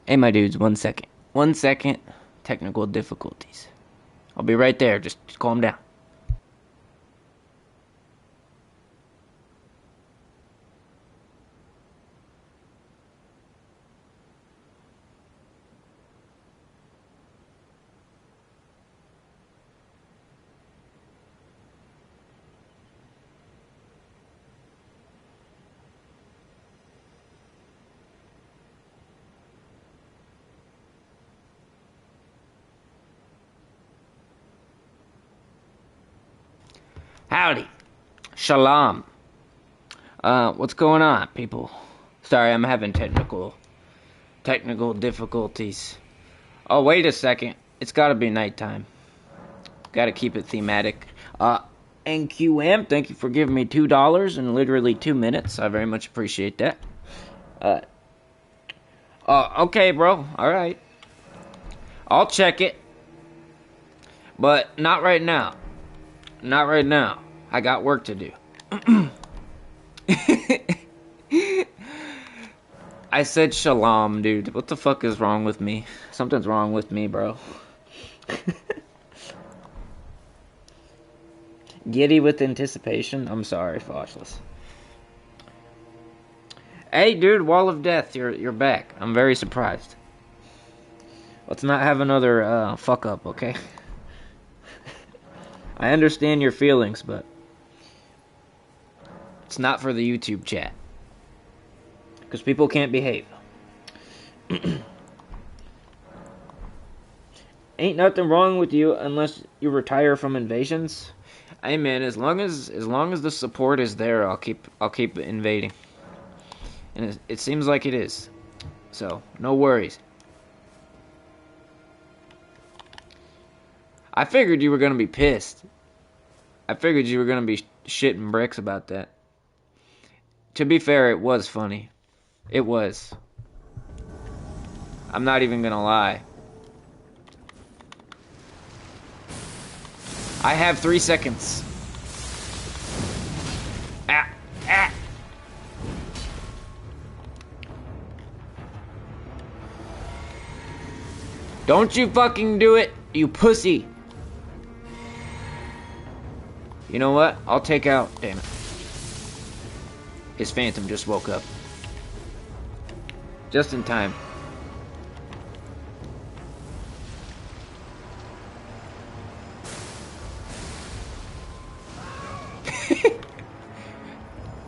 Hey, my dudes, 1 second. 1 second. Technical difficulties. I'll be right there. Just calm down. Howdy. Shalom. What's going on, people? Sorry, I'm having technical difficulties. Oh, wait a second. It's gotta be nighttime. Gotta keep it thematic. NQM, thank you for giving me $2 in literally 2 minutes. I very much appreciate that. Uh, okay, bro. Alright. I'll check it. But not right now. Not right now. I got work to do. I said shalom, dude. What the fuck is wrong with me? Something's wrong with me, bro. Giddy with anticipation? I'm sorry, Foshless. Hey, dude, Wall of Death, you're back. I'm very surprised. Let's not have another fuck up, okay? I understand your feelings, but it's not for the YouTube chat. Because people can't behave. Ain't nothing wrong with you unless you retire from invasions. Hey man, as long as the support is there, I'll keep invading. And it seems like it is. So, no worries. I figured you were gonna be pissed. I figured you were gonna be shitting bricks about that. To be fair, it was funny. It was. I'm not even gonna lie. I have 3 seconds. Ah, ah. Don't you fucking do it, you pussy. You know what? I'll take out... Damn it. His phantom just woke up. Just in time.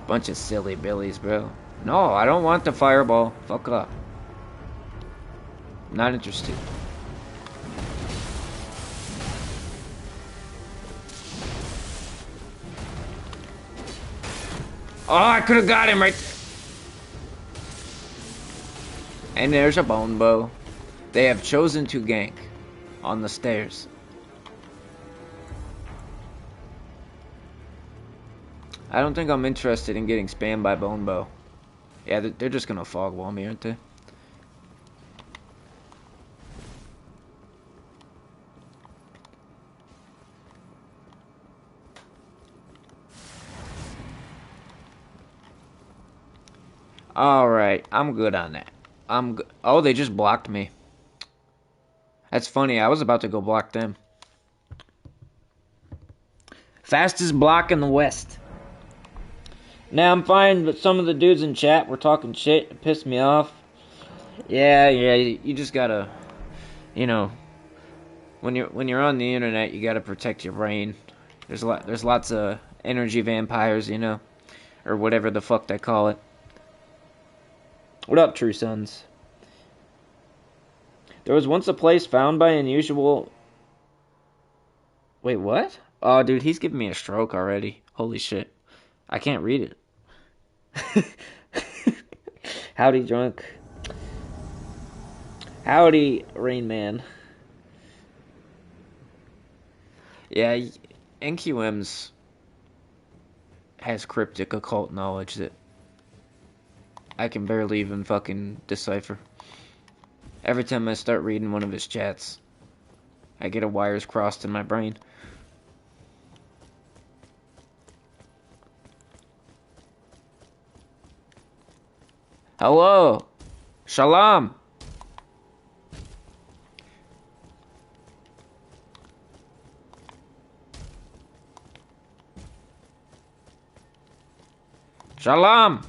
Bunch of silly billies, bro. No, I don't want the fireball. Fuck up. Not interested. Oh, I could have got him right there. And there's a bone bow. They have chosen to gank on the stairs. I don't think I'm interested in getting spammed by bone bow. Yeah, they're just gonna fog wall me, aren't they? Alright, I'm good on that. I'm good. Oh, they just blocked me. That's funny, I was about to go block them. Fastest block in the West. Now I'm fine, but some of the dudes in chat were talking shit. It pissed me off. Yeah, you just gotta, you know, when you're on the internet, you gotta protect your brain. There's lots of energy vampires, you know, or whatever the fuck they call it. What up, True Sons? There was once a place found by unusual... Wait, what? Oh, dude, he's giving me a stroke already. Holy shit. I can't read it. Howdy, drunk. Howdy, Rain Man. Yeah, NQM's has cryptic occult knowledge that I can barely even fucking decipher. Every time I start reading one of his chats, I get a wires crossed in my brain. Hello! Shalom! Shalom!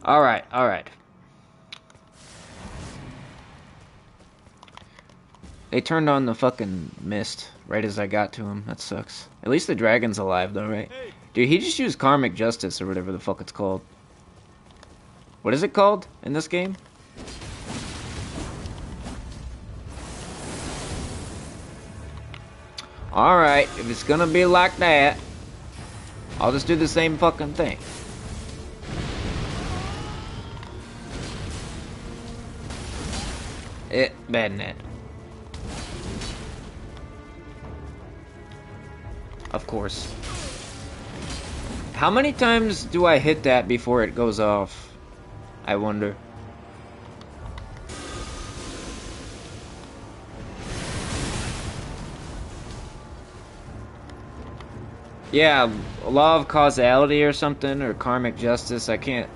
Alright, alright. They turned on the fucking mist right as I got to him. That sucks. At least the dragon's alive though, right? Dude, he just used karmic justice or whatever the fuck it's called. What is it called in this game? Alright, if it's gonna be like that, I'll just do the same fucking thing. Bad net. Of course. How many times do I hit that before it goes off? I wonder. Yeah, law of causality or something, or karmic justice, I can't.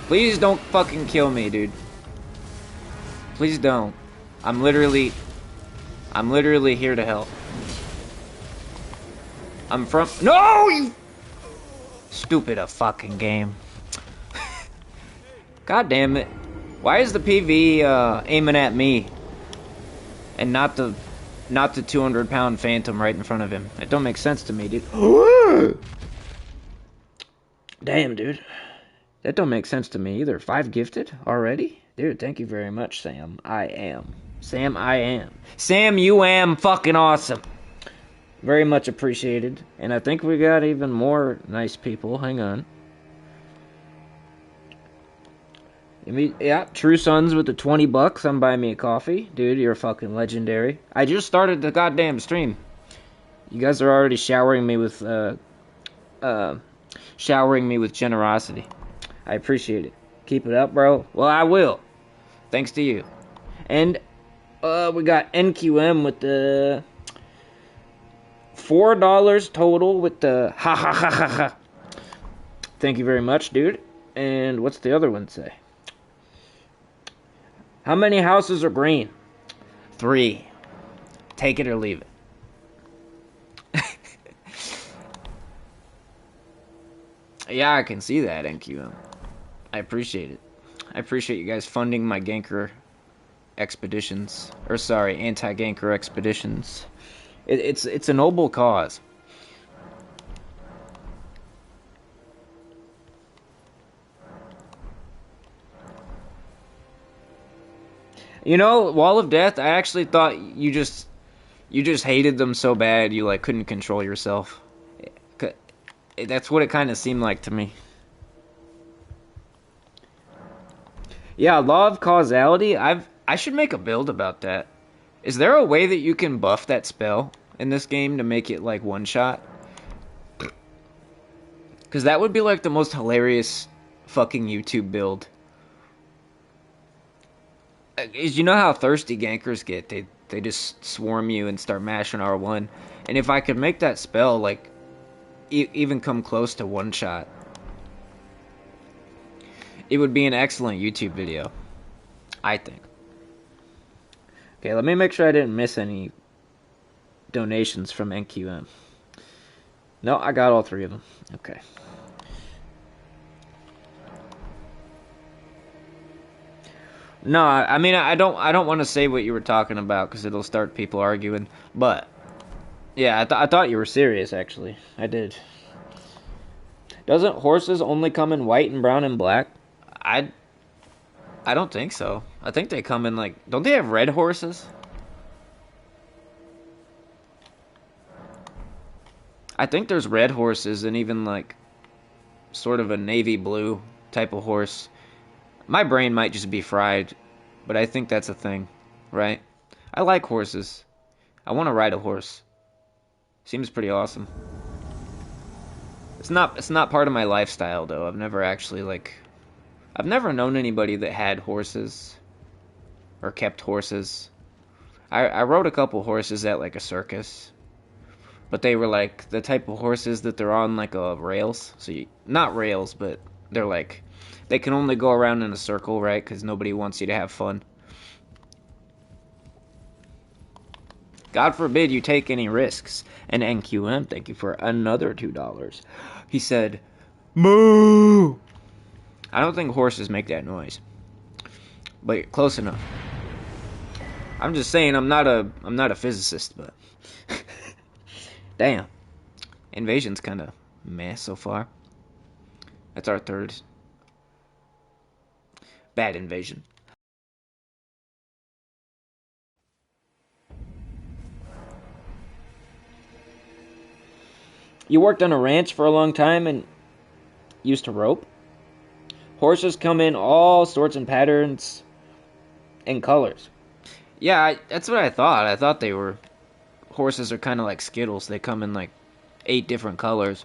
Please don't fucking kill me, dude. Please don't. I'm literally here to help. No, you stupid a fucking game. God damn it. Why is the PV aiming at me and not the 200-pound phantom right in front of him? It don't make sense to me, dude. Damn, dude. That don't make sense to me either. 5 gifted already? Dude, thank you very much, Sam. I am. Sam, I am. Sam, you am fucking awesome. Very much appreciated. And I think we got even more nice people. Hang on. Yeah, True Sons with the $20. I'm buying me a coffee. Dude, you're fucking legendary. I just started the goddamn stream. You guys are already showering me with generosity. I appreciate it. Keep it up, bro. Well, I will. Thanks to you. And we got NQM with the $4 total with the ha ha ha ha ha. Thank you very much, dude. And what's the other one say? How many houses are green? 3. Take it or leave it. Yeah, I can see that, NQM. I appreciate it. I appreciate you guys funding my ganker expeditions. Or sorry, anti-ganker expeditions. It's a noble cause. You know, Wall of Death, I actually thought you just hated them so bad you like couldn't control yourself. That's what it kind of seemed like to me. Yeah, law of causality. I should make a build about that. Is there a way that you can buff that spell in this game to make it like one shot? Because that would be like the most hilarious fucking YouTube build. You know how thirsty gankers get? They just swarm you and start mashing R1. And if I could make that spell like even come close to one shot, it would be an excellent YouTube video, I think. Okay, let me make sure I didn't miss any donations from NQM. No, I got all 3 of them. Okay. No, I mean I don't want to say what you were talking about because it'll start people arguing. But yeah, I thought you were serious. Actually, I did. Doesn't horses only come in white and brown and black? I don't think so. I think they come in like... Don't they have red horses? I think there's red horses and even like sort of a navy blue type of horse. My brain might just be fried, but I think that's a thing, right? I like horses. I want to ride a horse. Seems pretty awesome. It's not part of my lifestyle though. I've never actually I've never known anybody that had horses or kept horses. I rode a couple horses at like a circus, but they were like the type of horses that they're on like a rails. So not rails, but they're like they can only go around in a circle, right? Because nobody wants you to have fun. God forbid you take any risks. And NQM, thank you for another $2. He said, moo! I don't think horses make that noise. But close enough. I'm just saying I'm not a physicist, but damn. Invasion's kinda meh so far. That's our third bad invasion. You worked on a ranch for a long time and used to rope? Horses come in all sorts and patterns and colors. Yeah, that's what I thought. I thought they were... Horses are kind of like Skittles. They come in like 8 different colors.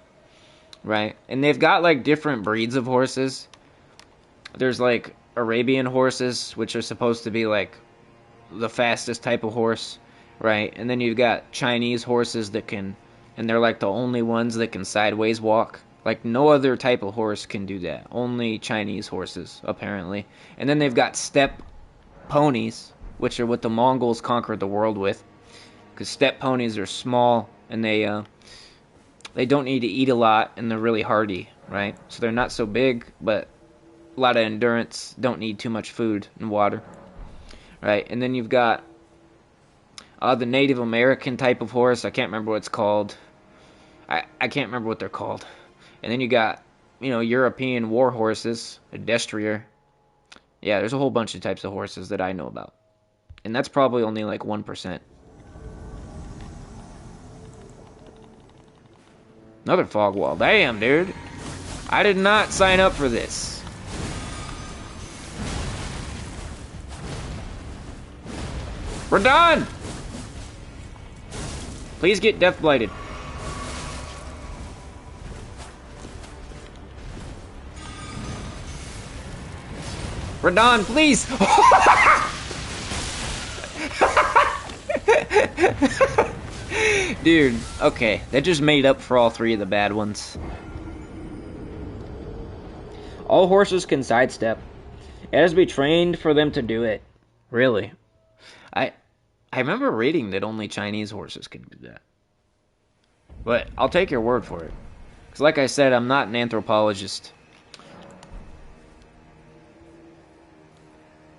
Right? And they've got like different breeds of horses. There's like Arabian horses, which are supposed to be like the fastest type of horse. Right? And then you've got Chinese horses that can... And they're like the only ones that can sideways walk. Like no other type of horse can do that. Only Chinese horses, apparently. And then they've got steppe ponies, which are what the Mongols conquered the world with. Because steppe ponies are small and they don't need to eat a lot and they're really hardy, right? So they're not so big, but a lot of endurance, don't need too much food and water, right? And then you've got the Native American type of horse. I can't remember what it's called. I can't remember what they're called. And then you got, European war horses, a destrier. Yeah, there's a whole bunch of types of horses that I know about. And that's probably only like 1%. Another fog wall. Damn, dude. I did not sign up for this. We're done! Please get death blighted. Radon, please! Dude, okay. That just made up for all 3 of the bad ones. All horses can sidestep. It has to be trained for them to do it. Really? I remember reading that only Chinese horses can do that. But I'll take your word for it. Because like I said, I'm not an anthropologist.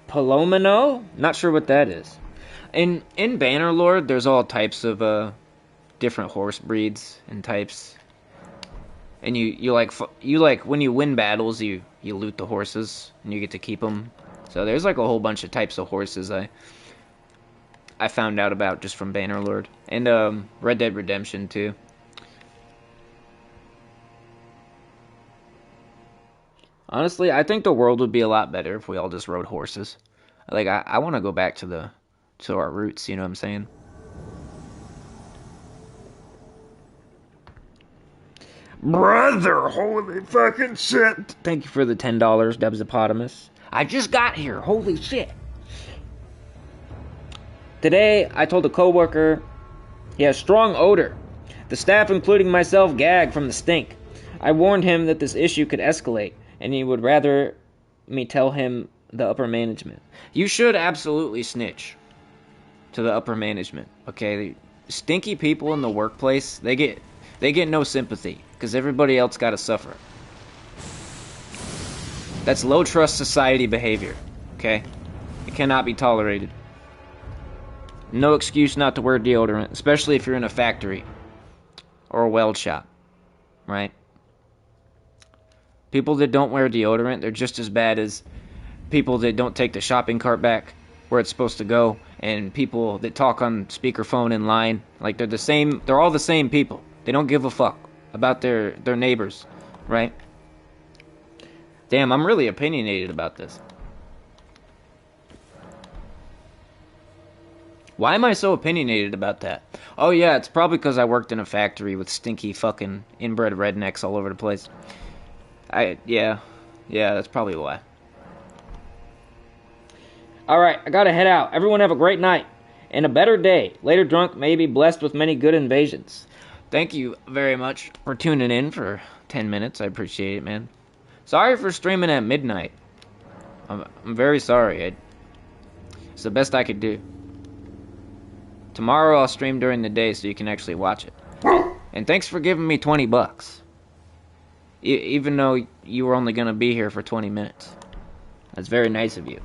Palomino? Not sure what that is. In Bannerlord, there's all types of different horse breeds and types. And you like when you win battles, you loot the horses and you get to keep them. So there's like a whole bunch of types of horses I found out about just from Bannerlord and Red Dead Redemption too. Honestly, I think the world would be a lot better if we all just rode horses. Like, I want to go back to our roots, you know what I'm saying? Brother, holy fucking shit! Thank you for the $10, Debsopotamus. I just got here, holy shit! Today, I told a coworker he has strong odor. The staff, including myself, gagged from the stink. I warned him that this issue could escalate, and he would rather me tell him the upper management. You should absolutely snitch to the upper management, okay? Stinky people in the workplace, they get no sympathy, because everybody else got to suffer. That's low trust society behavior, okay? It cannot be tolerated. No excuse not to wear deodorant, especially if you're in a factory or a weld shop, right? People that don't wear deodorant, they're just as bad as people that don't take the shopping cart back where it's supposed to go, and people that talk on speakerphone in line. Like, they're all the same people. They don't give a fuck about their neighbors, right? Damn, I'm really opinionated about this. Why am I so opinionated about that? Oh yeah, it's probably because I worked in a factory with stinky fucking inbred rednecks all over the place. Yeah, that's probably why. Alright, I gotta head out. Everyone have a great night. And a better day. Later drunk, maybe blessed with many good invasions. Thank you very much for tuning in for 10 minutes. I appreciate it, man. Sorry for streaming at midnight. I'm very sorry. It's the best I could do. Tomorrow I'll stream during the day so you can actually watch it. And thanks for giving me $20. Even though you were only going to be here for 20 minutes. That's very nice of you.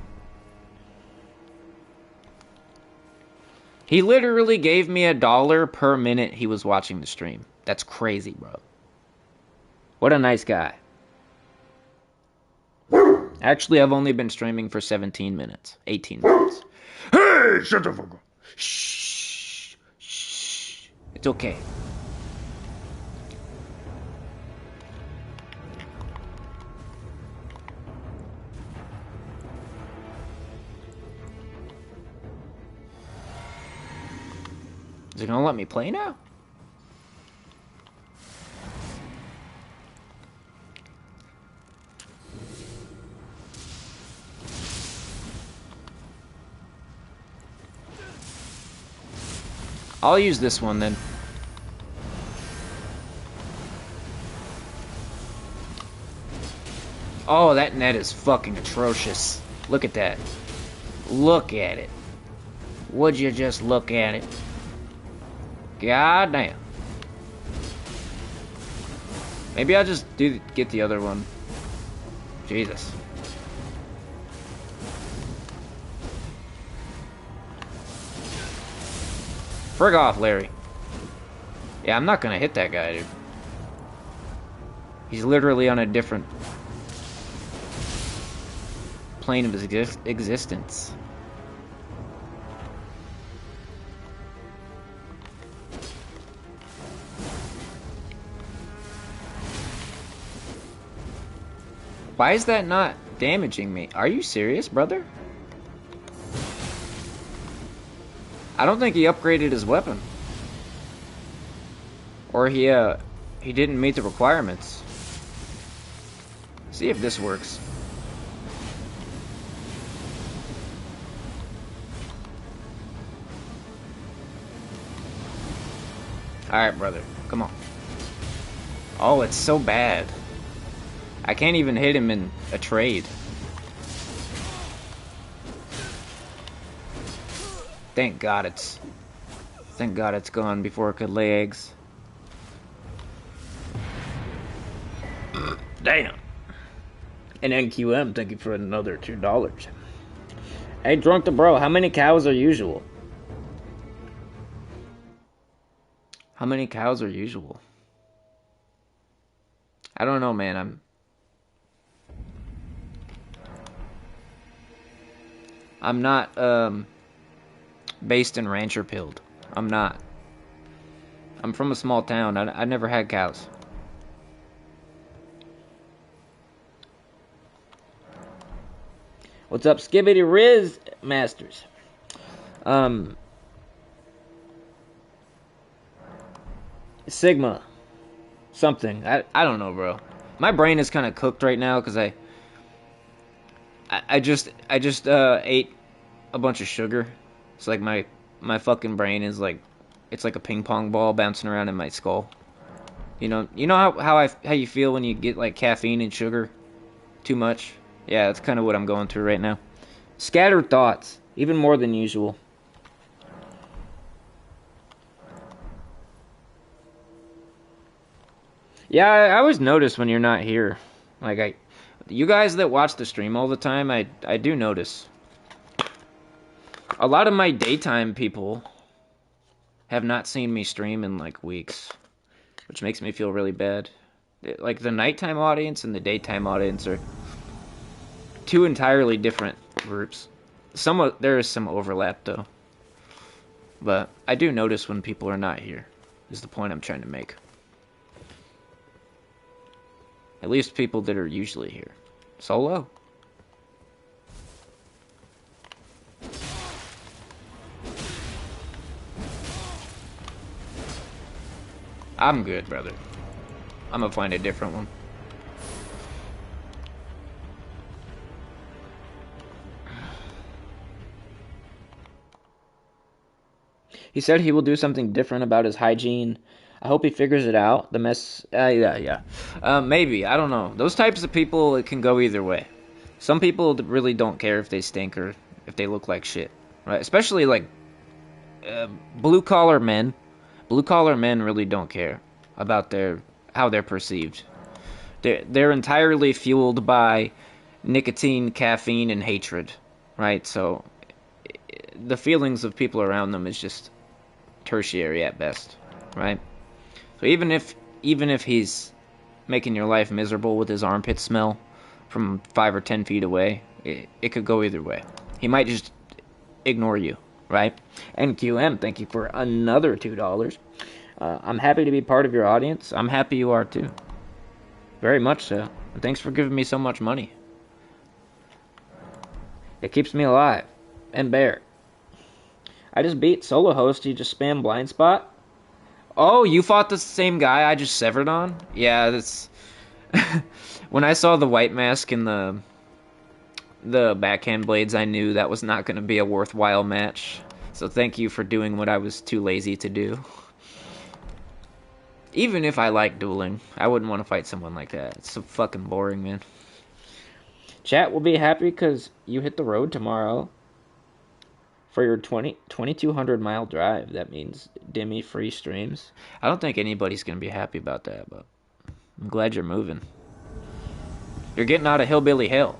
He literally gave me $1 per minute he was watching the stream. That's crazy, bro. What a nice guy. Actually, I've only been streaming for 17 minutes. 18 minutes. Hey, shut the fuck up. Shh. Shh. It's okay. Is it gonna let me play now? I'll use this one then. Oh, that net is fucking atrocious. Look at that. Look at it. Would you just look at it? God damn. Maybe I'll just get the other one. Jesus. Frig off, Larry. Yeah, I'm not gonna hit that guy, dude. He's literally on a different plane of his existence. Why is that not damaging me? Are you serious, brother? I don't think he upgraded his weapon. Or he didn't meet the requirements. See if this works. Alright, brother. Come on. Oh, it's so bad. I can't even hit him in a trade. Thank God it's gone before it could lay eggs. Damn. And NQM, thank you for another $2. Hey, Drunk the Bro, how many cows are usual? How many cows are usual? I don't know, man. I'm not based in Rancherpilled. I'm not. I'm from a small town. I never had cows. What's up, Skibbity Riz Masters? Sigma. Something. I don't know, bro. My brain is kind of cooked right now because I just ate a bunch of sugar. It's like my fucking brain is like, it's like a ping pong ball bouncing around in my skull. You know how you feel when you get like caffeine and sugar too much? Yeah, that's kind of what I'm going through right now. Scattered thoughts, even more than usual. Yeah, I always notice when you're not here. Like you guys that watch the stream all the time, I do notice. A lot of my daytime people have not seen me stream in like weeks, which makes me feel really bad. Like the nighttime audience and the daytime audience are two entirely different groups. There is some overlap though, but I do notice when people are not here. Is the point I'm trying to make. At least people that are usually here. Solo. I'm good, brother. I'm gonna find a different one. He said he will do something different about his hygiene. I hope he figures it out. The mess... yeah. Maybe. I don't know. Those types of people, it can go either way. Some people really don't care if they stink or if they look like shit. Right? Especially, like, blue collar men. Blue collar men really don't care about how they're perceived. They're entirely fueled by nicotine, caffeine, and hatred, right? So the feelings of people around them is just tertiary at best, right? So even if he's making your life miserable with his armpit smell from 5 or 10 feet away, it could go either way. He might just ignore you, right? NQM, thank you for another $2. I'm happy to be part of your audience. I'm happy you are too. Very much so. And thanks for giving me so much money. It keeps me alive. And bear. I just beat solo host. You just spam blind spot. Oh, you fought the same guy I just severed on? Yeah, that's... When I saw the white mask and the backhand blades, I knew that was not going to be a worthwhile match. So thank you for doing what I was too lazy to do. Even if I like dueling, I wouldn't want to fight someone like that. It's so fucking boring, man. Chat will be happy because you hit the road tomorrow for your 2,200 mile drive. That means Dimmy free streams. I don't think anybody's going to be happy about that, but I'm glad you're moving. You're getting out of hillbilly hell.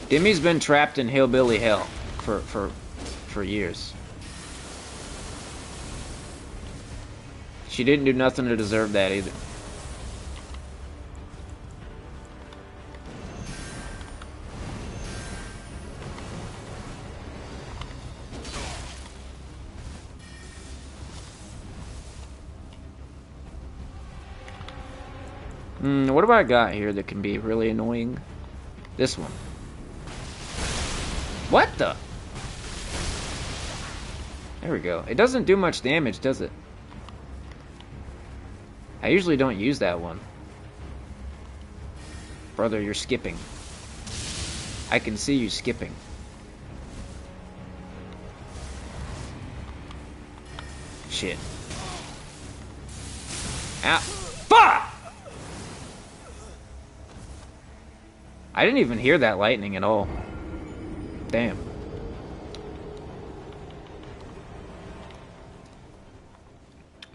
Dimmy's been trapped in hillbilly hell for years. She didn't do nothing to deserve that either. What have I got here that can be really annoying? This one. What the? There we go. It doesn't do much damage, does it? I usually don't use that one. Brother, you're skipping. I can see you skipping. Shit. Ow. Fuck! I didn't even hear that lightning at all. Damn.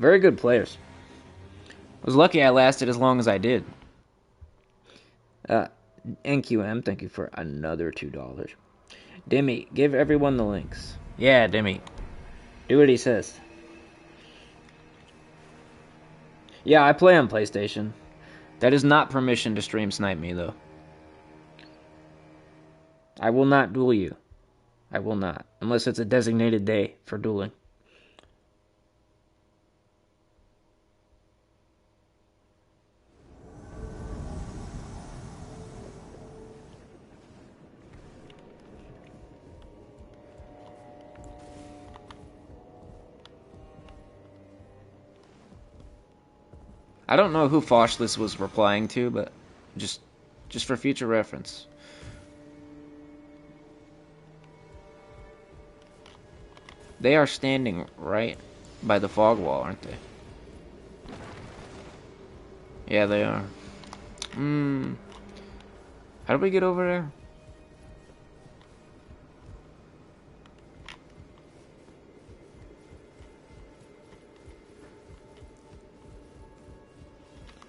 Very good players. I was lucky I lasted as long as I did. NQM, thank you for another $2. Dimmy, give everyone the links. Yeah, Dimmy. Do what he says. Yeah, I play on PlayStation. That is not permission to stream snipe me, though. I will not duel you. I will not. Unless it's a designated day for dueling. I don't know who Foshless was replying to, but just for future reference. They are standing right by the fog wall, aren't they? Yeah, they are. How do we get over there?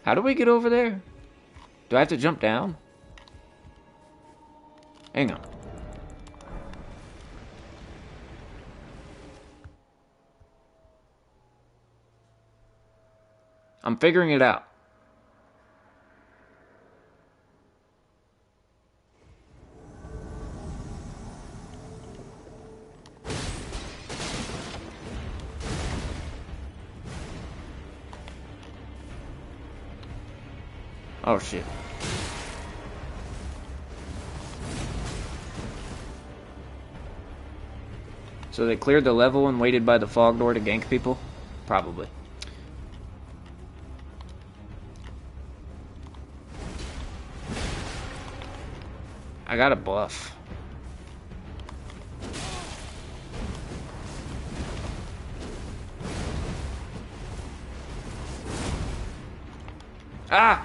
How do we get over there? Do I have to jump down? Hang on. I'm figuring it out. Oh shit. So they cleared the level and waited by the fog door to gank people? Probably. I got a buff. Ah!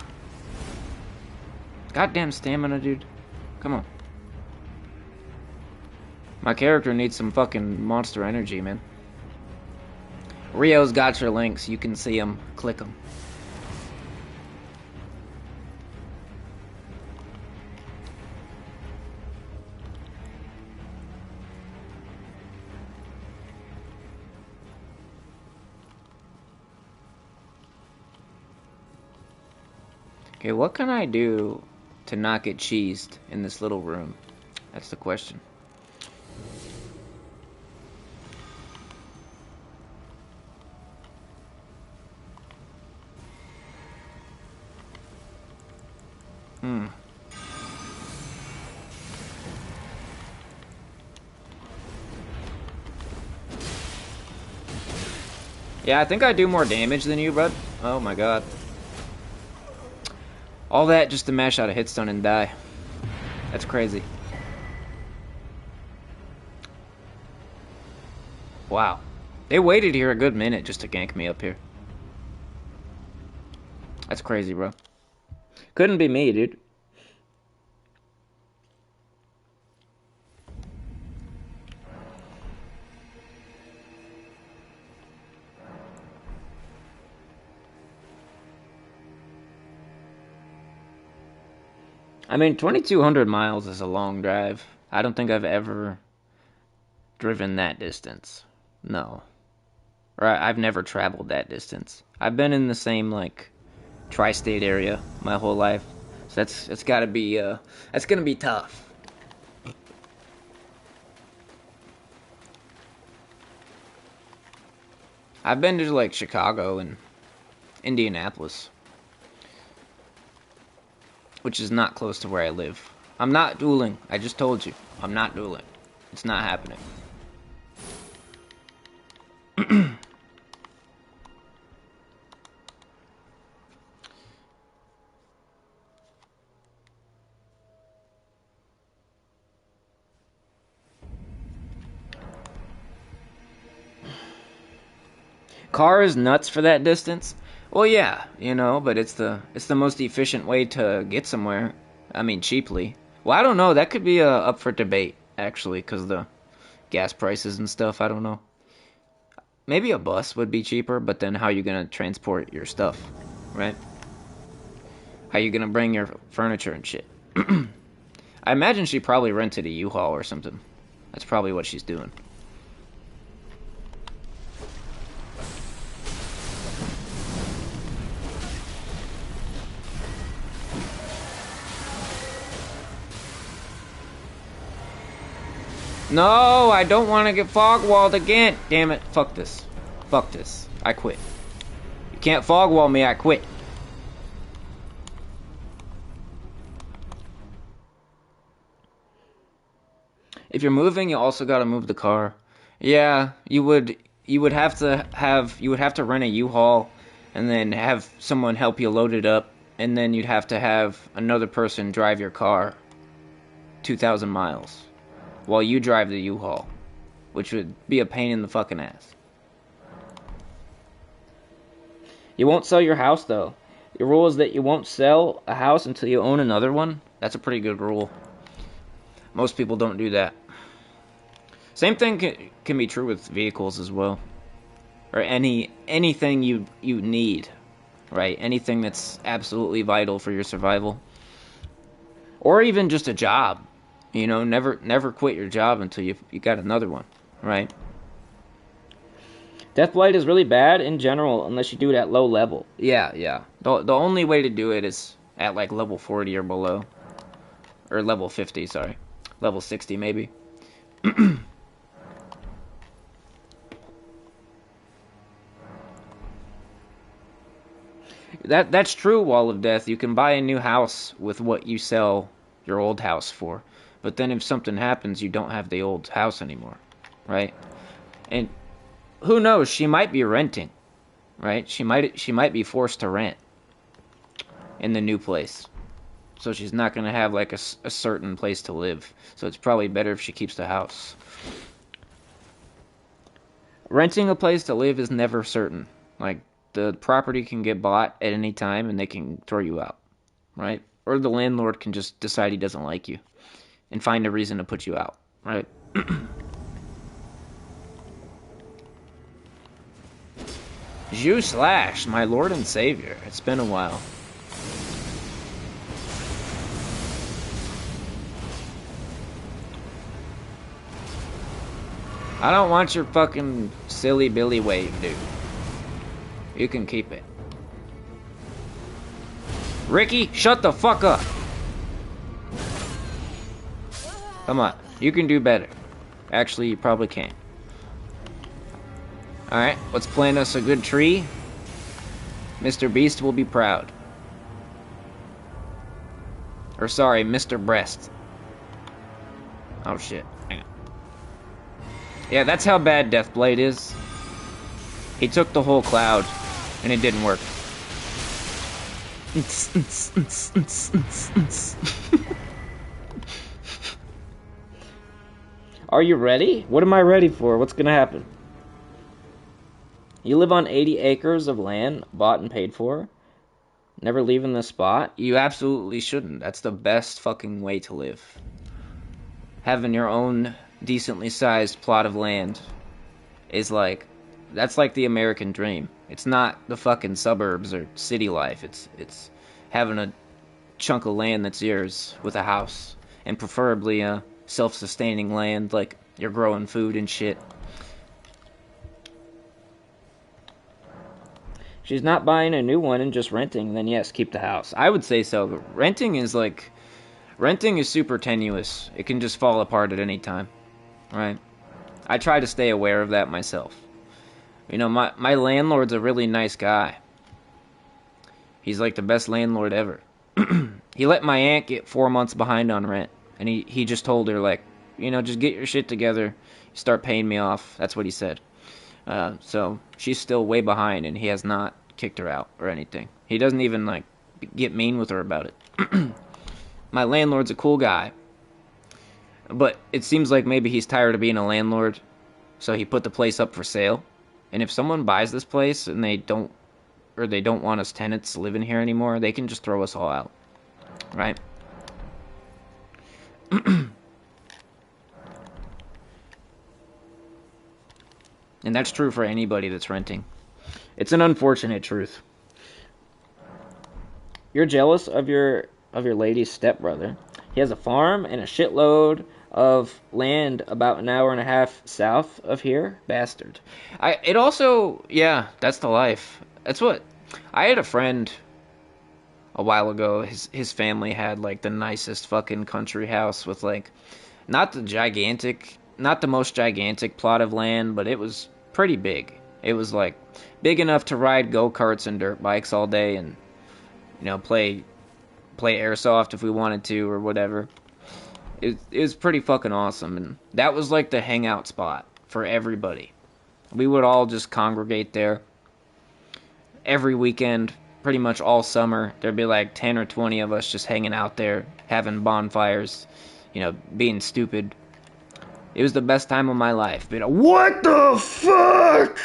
Goddamn stamina, dude. Come on. My character needs some fucking monster energy, man. Rio's got your links. You can see them. Click them. Okay, what can I do to not get cheesed in this little room? That's the question. Yeah, I think I do more damage than you, bud. Oh my god. All that just to mash out a hitstone and die. That's crazy. Wow. They waited here a good minute just to gank me up here. That's crazy, bro. Couldn't be me, dude. I mean, 2,200 miles is a long drive. I don't think I've ever driven that distance. No. Or I've never traveled that distance. I've been in the same, like, tri-state area my whole life. So that's gotta be, that's gonna be tough. I've been to, like, Chicago and Indianapolis, which is not close to where I live. I'm not dueling. I just told you. I'm not dueling. It's not happening. Car is nuts for that distance. Well, yeah, you know, but it's the most efficient way to get somewhere. I mean, cheaply. Well, I don't know. That could be up for debate, actually, because the gas prices and stuff. I don't know. Maybe a bus would be cheaper, but then how are you gonna transport your stuff, right? How you gonna bring your furniture and shit? I imagine she probably rented a U-Haul or something. That's probably what she's doing. No, I don't want to get fog walled again. Damn it. Fuck this. Fuck this. I quit. You can't fog wall me. I quit. If you're moving, you also got to move the car. Yeah, you would have to rent a U-Haul and then have someone help you load it up, and then you'd have to have another person drive your car 2,000 miles while you drive the U-Haul, which would be a pain in the fucking ass. You won't sell your house, though. Your rule is that you won't sell a house until you own another one. That's a pretty good rule. Most people don't do that. Same thing can be true with vehicles as well. Or anything you need, right? Anything that's absolutely vital for your survival. Or even just a job. You know, never quit your job until you got another one, right? Deathblight is really bad in general unless you do it at low level. Yeah. The only way to do it is at like level 40 or below. Or level 50, sorry. Level 60 maybe. That's true, Wall of Death. You can buy a new house with what you sell your old house for. But then if something happens, you don't have the old house anymore, right? And who knows, she might be renting, right? She might be forced to rent in the new place. So she's not going to have like a certain place to live. So it's probably better if she keeps the house. Renting a place to live is never certain. Like, the property can get bought at any time and they can throw you out, right? Or the landlord can just decide he doesn't like you and find a reason to put you out, right? Jew Slash, my lord and savior. It's been a while. I don't want your fucking silly Billy wave, dude. You can keep it. Ricky, shut the fuck up. Come on, you can do better. Actually, you probably can. Alright, let's plant us a good tree. Mr. Beast will be proud. Or sorry, Mr. Breast. Oh shit, hang on. Yeah, that's how bad Deathblade is. He took the whole cloud, and it didn't work. Are you ready? What am I ready for? What's gonna happen? You live on 80 acres of land, bought and paid for. Never leaving the spot. You absolutely shouldn't. That's the best fucking way to live. Having your own decently sized plot of land is like, that's like the American dream. It's not the fucking suburbs or city life. It's having a chunk of land that's yours with a house, and preferably a self-sustaining land, like you're growing food and shit. She's not buying a new one and just renting, then yes, keep the house. I would say so. Renting is super tenuous. It can just fall apart at any time, right? I try to stay aware of that myself. You know, my landlord's a really nice guy. He's like the best landlord ever. He let my aunt get 4 months behind on rent. And he just told her, like, you know, just get your shit together. Start paying me off. That's what he said. So she's still way behind, and he has not kicked her out or anything. He doesn't even, like, get mean with her about it. My landlord's a cool guy. But it seems like maybe he's tired of being a landlord. So he put the place up for sale. And if someone buys this place and they don't want us tenants living here anymore, they can just throw us all out. Right? And that's true for anybody that's renting. It's an unfortunate truth. You're jealous of your lady's stepbrother. He has a farm and a shitload of land about an hour and a half south of here. Bastard. Yeah, that's the life. That's what... I had a friend a while ago. His family had, like, the nicest fucking country house with, like, not the most gigantic plot of land, but it was pretty big. It was, like, big enough to ride go-karts and dirt bikes all day and, you know, play airsoft if we wanted to or whatever. It was pretty fucking awesome, and that was like the hangout spot for everybody. We would all just congregate there every weekend, pretty much all summer. There'd be like 10 or 20 of us just hanging out there, having bonfires, you know, being stupid. It was the best time of my life. But what the fuck?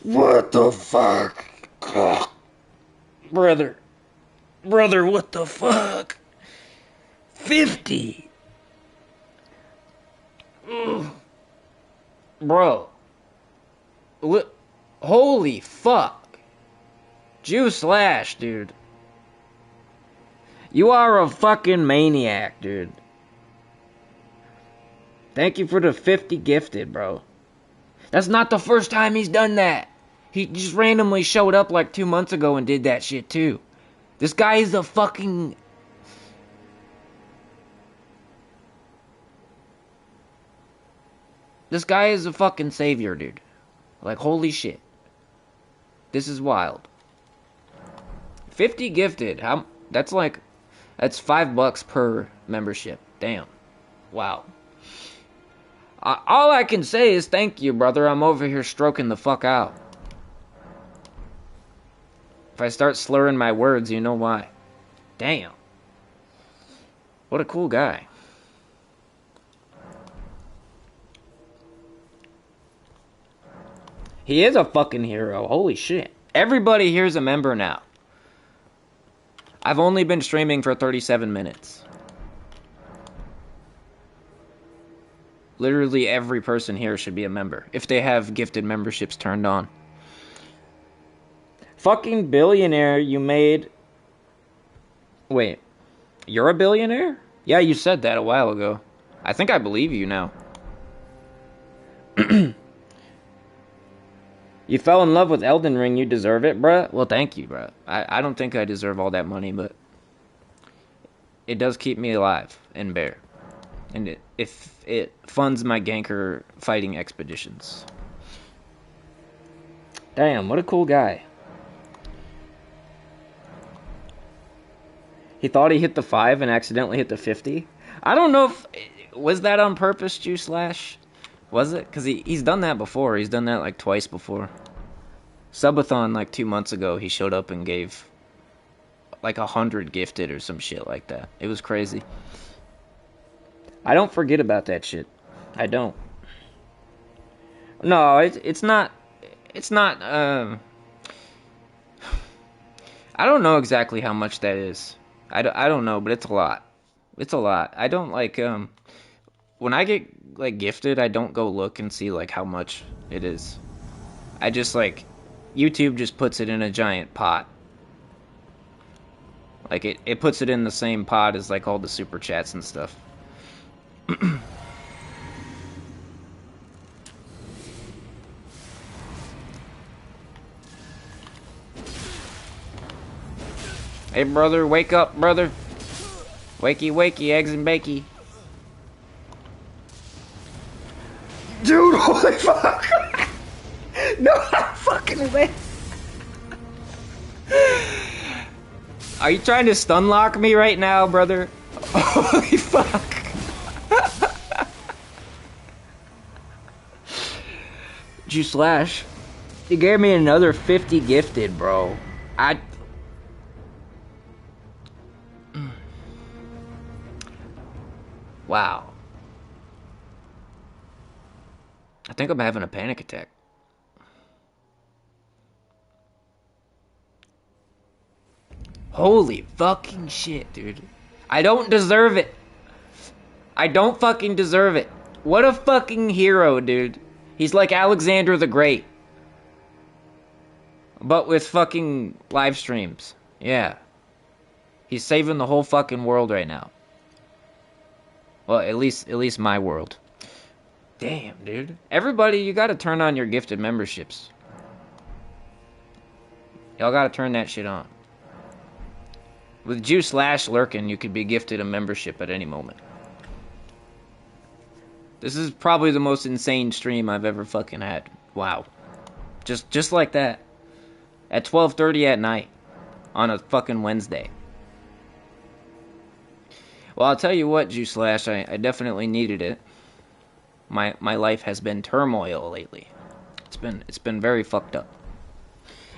What the fuck? Ugh. Brother, what the fuck? 50. Ugh. Bro. Holy fuck. Jew Slash, dude. You are a fucking maniac, dude. Thank you for the 50 gifted, bro. That's not the first time he's done that. He just randomly showed up like 2 months ago and did that shit too. This guy is a fucking... This guy is a fucking savior, dude. Like, holy shit. This is wild. 50 gifted. That's $5 per membership. Damn. Wow. All I can say is thank you, brother. I'm over here stroking the fuck out. If I start slurring my words, you know why. Damn. What a cool guy. He is a fucking hero. Holy shit. Everybody here's a member now. I've only been streaming for 37 minutes. Literally every person here should be a member if they have gifted memberships turned on. Fucking billionaire you made. Wait, you're a billionaire? Yeah, you said that a while ago. I think I believe you now. You fell in love with Elden Ring, you deserve it, bruh? Well, thank you, bruh. I don't think I deserve all that money, but it does keep me alive and bare. And if it funds my ganker fighting expeditions. Damn, what a cool guy. He thought he hit the 5 and accidentally hit the 50. I don't know if... Was that on purpose, Juice Slash? Was it? Because he's done that before. He's done that like twice before. Subathon like 2 months ago, he showed up and gave like 100 gifted or some shit like that. It was crazy. I don't forget about that shit. I don't. No, it's not... It's not... I don't know exactly how much that is. I don't know, but it's a lot. It's a lot. I don't like... When I get like gifted, I don't go look and see like how much it is. I just like... YouTube just puts it in a giant pot. Like it puts it in the same pot as like all the super chats and stuff. Hey brother, wake up, brother. Wakey, wakey, eggs and bakey. Dude, holy fuck! No, I'm fucking away. Are you trying to stun lock me right now, brother? Holy fuck. Juice Slash, you gave me another 50 gifted, bro. Wow. I think I'm having a panic attack. Holy fucking shit, dude. I don't deserve it. I don't fucking deserve it. What a fucking hero, dude. He's like Alexander the Great. But with fucking live streams. Yeah. He's saving the whole fucking world right now. Well, at least my world. Damn, dude. Everybody, you gotta turn on your gifted memberships. Y'all gotta turn that shit on. With Juice Slash lurking, you could be gifted a membership at any moment. This is probably the most insane stream I've ever fucking had. Wow. Just like that. At 12:30 at night. On a fucking Wednesday. Well, I'll tell you what, Juice Slash, I definitely needed it. My life has been turmoil lately. It's been very fucked up.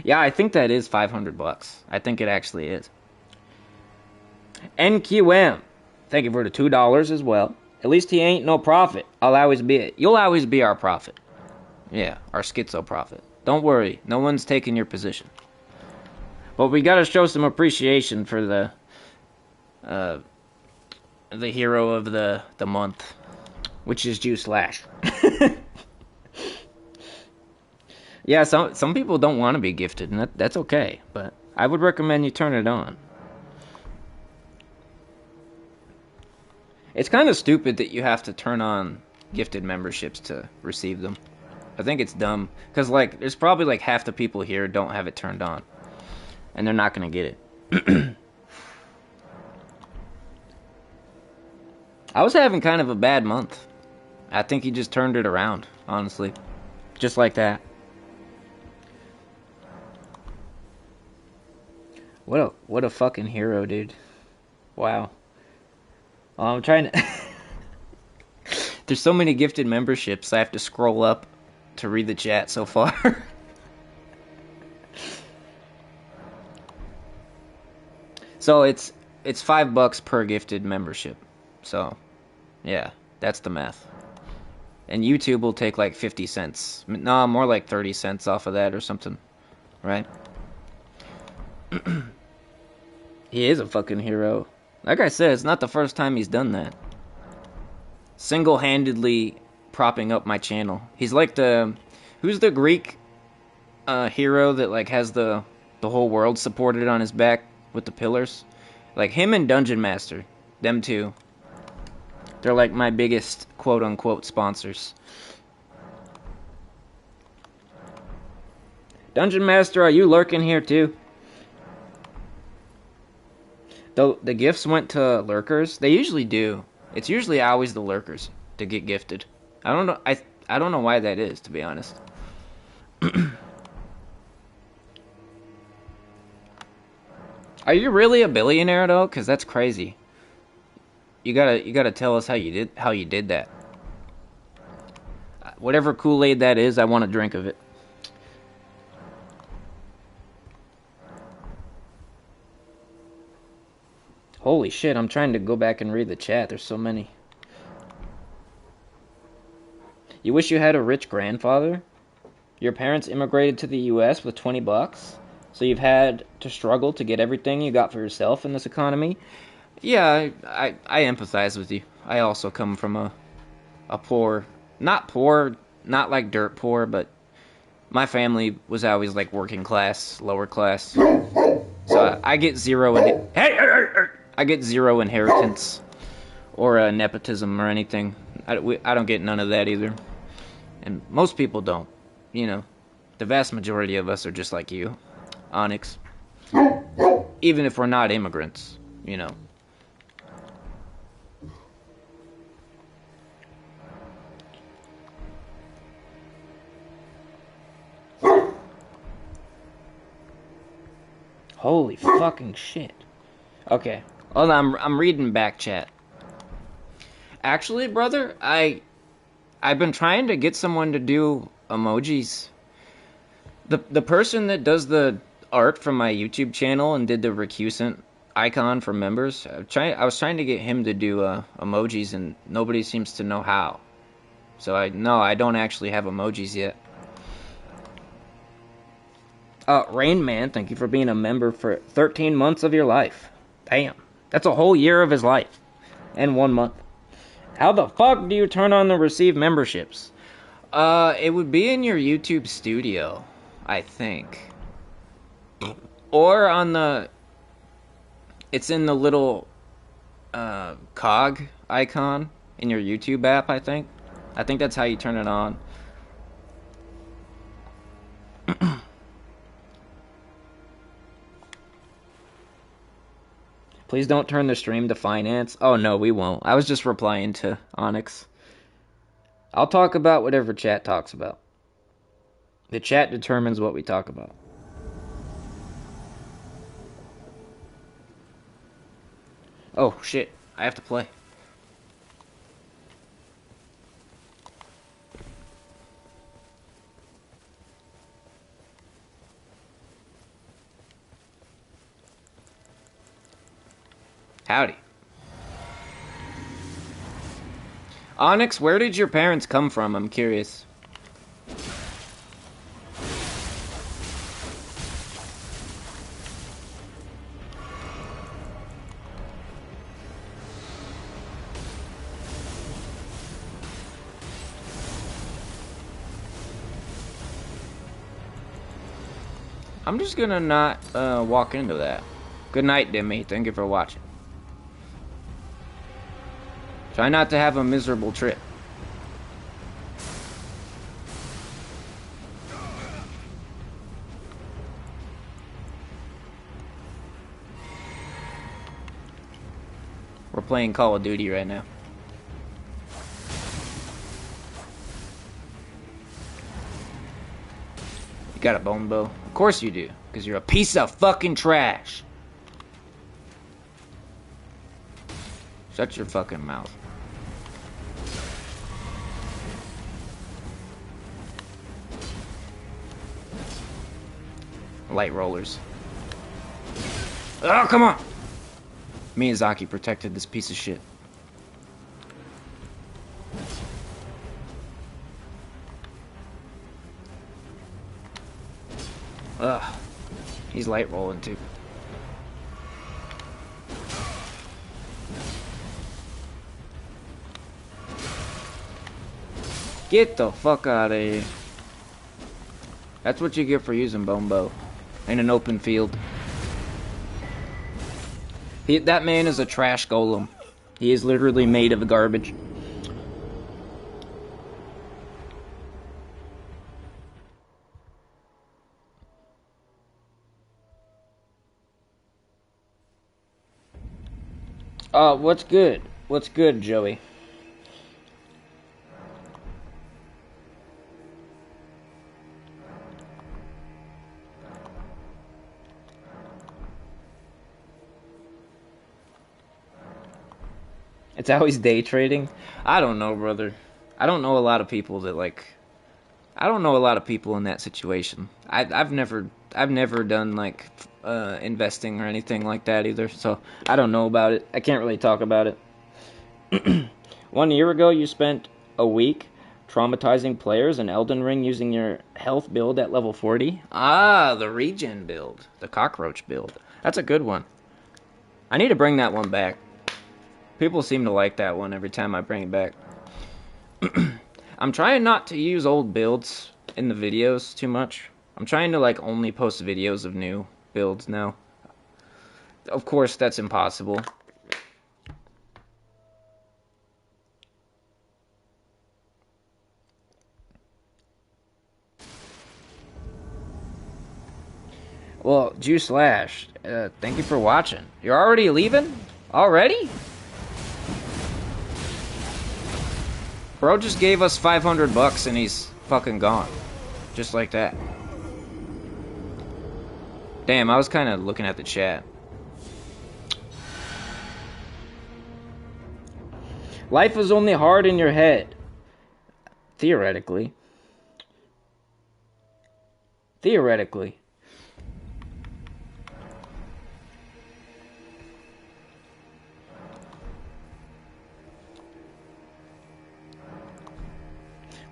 Yeah, I think that is $500. I think it actually is. NQM, thank you for the $2 as well. At least he ain't no prophet. You'll always be our prophet. Yeah, our schizo prophet. Don't worry, no one's taking your position. But we gotta show some appreciation for the hero of the month, which is Juice Slash. Yeah, some people don't want to be gifted, and that's okay. But I would recommend you turn it on. It's kind of stupid that you have to turn on gifted memberships to receive them. I think it's dumb. Because, like, there's probably, like, half the people here don't have it turned on. And they're not going to get it. I was having kind of a bad month. I think he just turned it around, honestly. Just like that. What a fucking hero, dude. Wow. I'm trying to... There's so many gifted memberships, I have to scroll up to read the chat so far. So it's $5 per gifted membership. So, yeah, that's the math. And YouTube will take like 50 cents. No, more like 30 cents off of that or something. Right? He is a fucking hero. Like I said, it's not the first time he's done that. Single-handedly propping up my channel. He's like the... Who's the Greek hero that like has the whole world supported on his back with the pillars? Like him and Dungeon Master. Them two. They're like my biggest quote-unquote sponsors. Dungeon Master, are you lurking here too? Though the gifts went to lurkers, they usually do. It's usually always the lurkers to get gifted. I don't know. I don't know why that is, to be honest. Are you really a billionaire though? Cause that's crazy. You gotta tell us how you did that. Whatever Kool-Aid that is, I want a drink of it. Holy shit, I'm trying to go back and read the chat. There's so many. You wish you had a rich grandfather? Your parents immigrated to the US with 20 bucks? So you've had to struggle to get everything you got for yourself in this economy? Yeah, I empathize with you. I also come from a poor, not like dirt poor, but my family was always like working class, lower class. So I get zero I get zero inheritance or nepotism or anything. I don't get none of that either. And most people don't. You know, the vast majority of us are just like you, Onyx. Even if we're not immigrants, you know. Holy fucking shit. Okay. Hold on, I'm reading back chat. Actually, brother, I've been trying to get someone to do emojis. The person that does the art from my YouTube channel and did the recusant icon for members, I was trying to get him to do emojis, and nobody seems to know how. So I don't actually have emojis yet. Rain Man, thank you for being a member for 13 months of your life. Damn. That's a whole year of his life. And 1 month. How the fuck do you turn on the receive memberships? It would be in your YouTube studio, I think. Or on the... It's in the little cog icon in your YouTube app, I think. I think that's how you turn it on. Please don't turn the stream to finance. Oh, no, we won't. I was just replying to Onyx. I'll talk about whatever chat talks about. The chat determines what we talk about. Oh, shit. I have to play. Howdy. Onyx, where did your parents come from? I'm curious. I'm just gonna not walk into that. Good night, Dimmy. Thank you for watching. Try not to have a miserable trip. We're playing Call of Duty right now. You got a bone bow? Of course you do, because you're a piece of fucking trash. Shut your fucking mouth. Light rollers. Oh, come on! Miyazaki protected this piece of shit. Ugh. He's light rolling too. Get the fuck out of here. That's what you get for using bone bow in an open field. That man is a trash golem. He is literally made of garbage. What's good? What's good, Joey? It's always day trading. I don't know, brother. I don't know a lot of people that like. I don't know a lot of people in that situation. I've never done like investing or anything like that either. So I don't know about it. I can't really talk about it. 1 year ago, you spent a week traumatizing players in Elden Ring using your health build at level 40. Ah, the regen build, the cockroach build. That's a good one. I need to bring that one back. People seem to like that one every time I bring it back. I'm trying not to use old builds in the videos too much. I'm trying to like only post videos of new builds now. Of course, that's impossible. Well, Juice Slash, thank you for watching. You're already leaving? Already? Bro just gave us $500 and he's fucking gone. Just like that. Damn, I was kind of looking at the chat. Life is only hard in your head. Theoretically. Theoretically.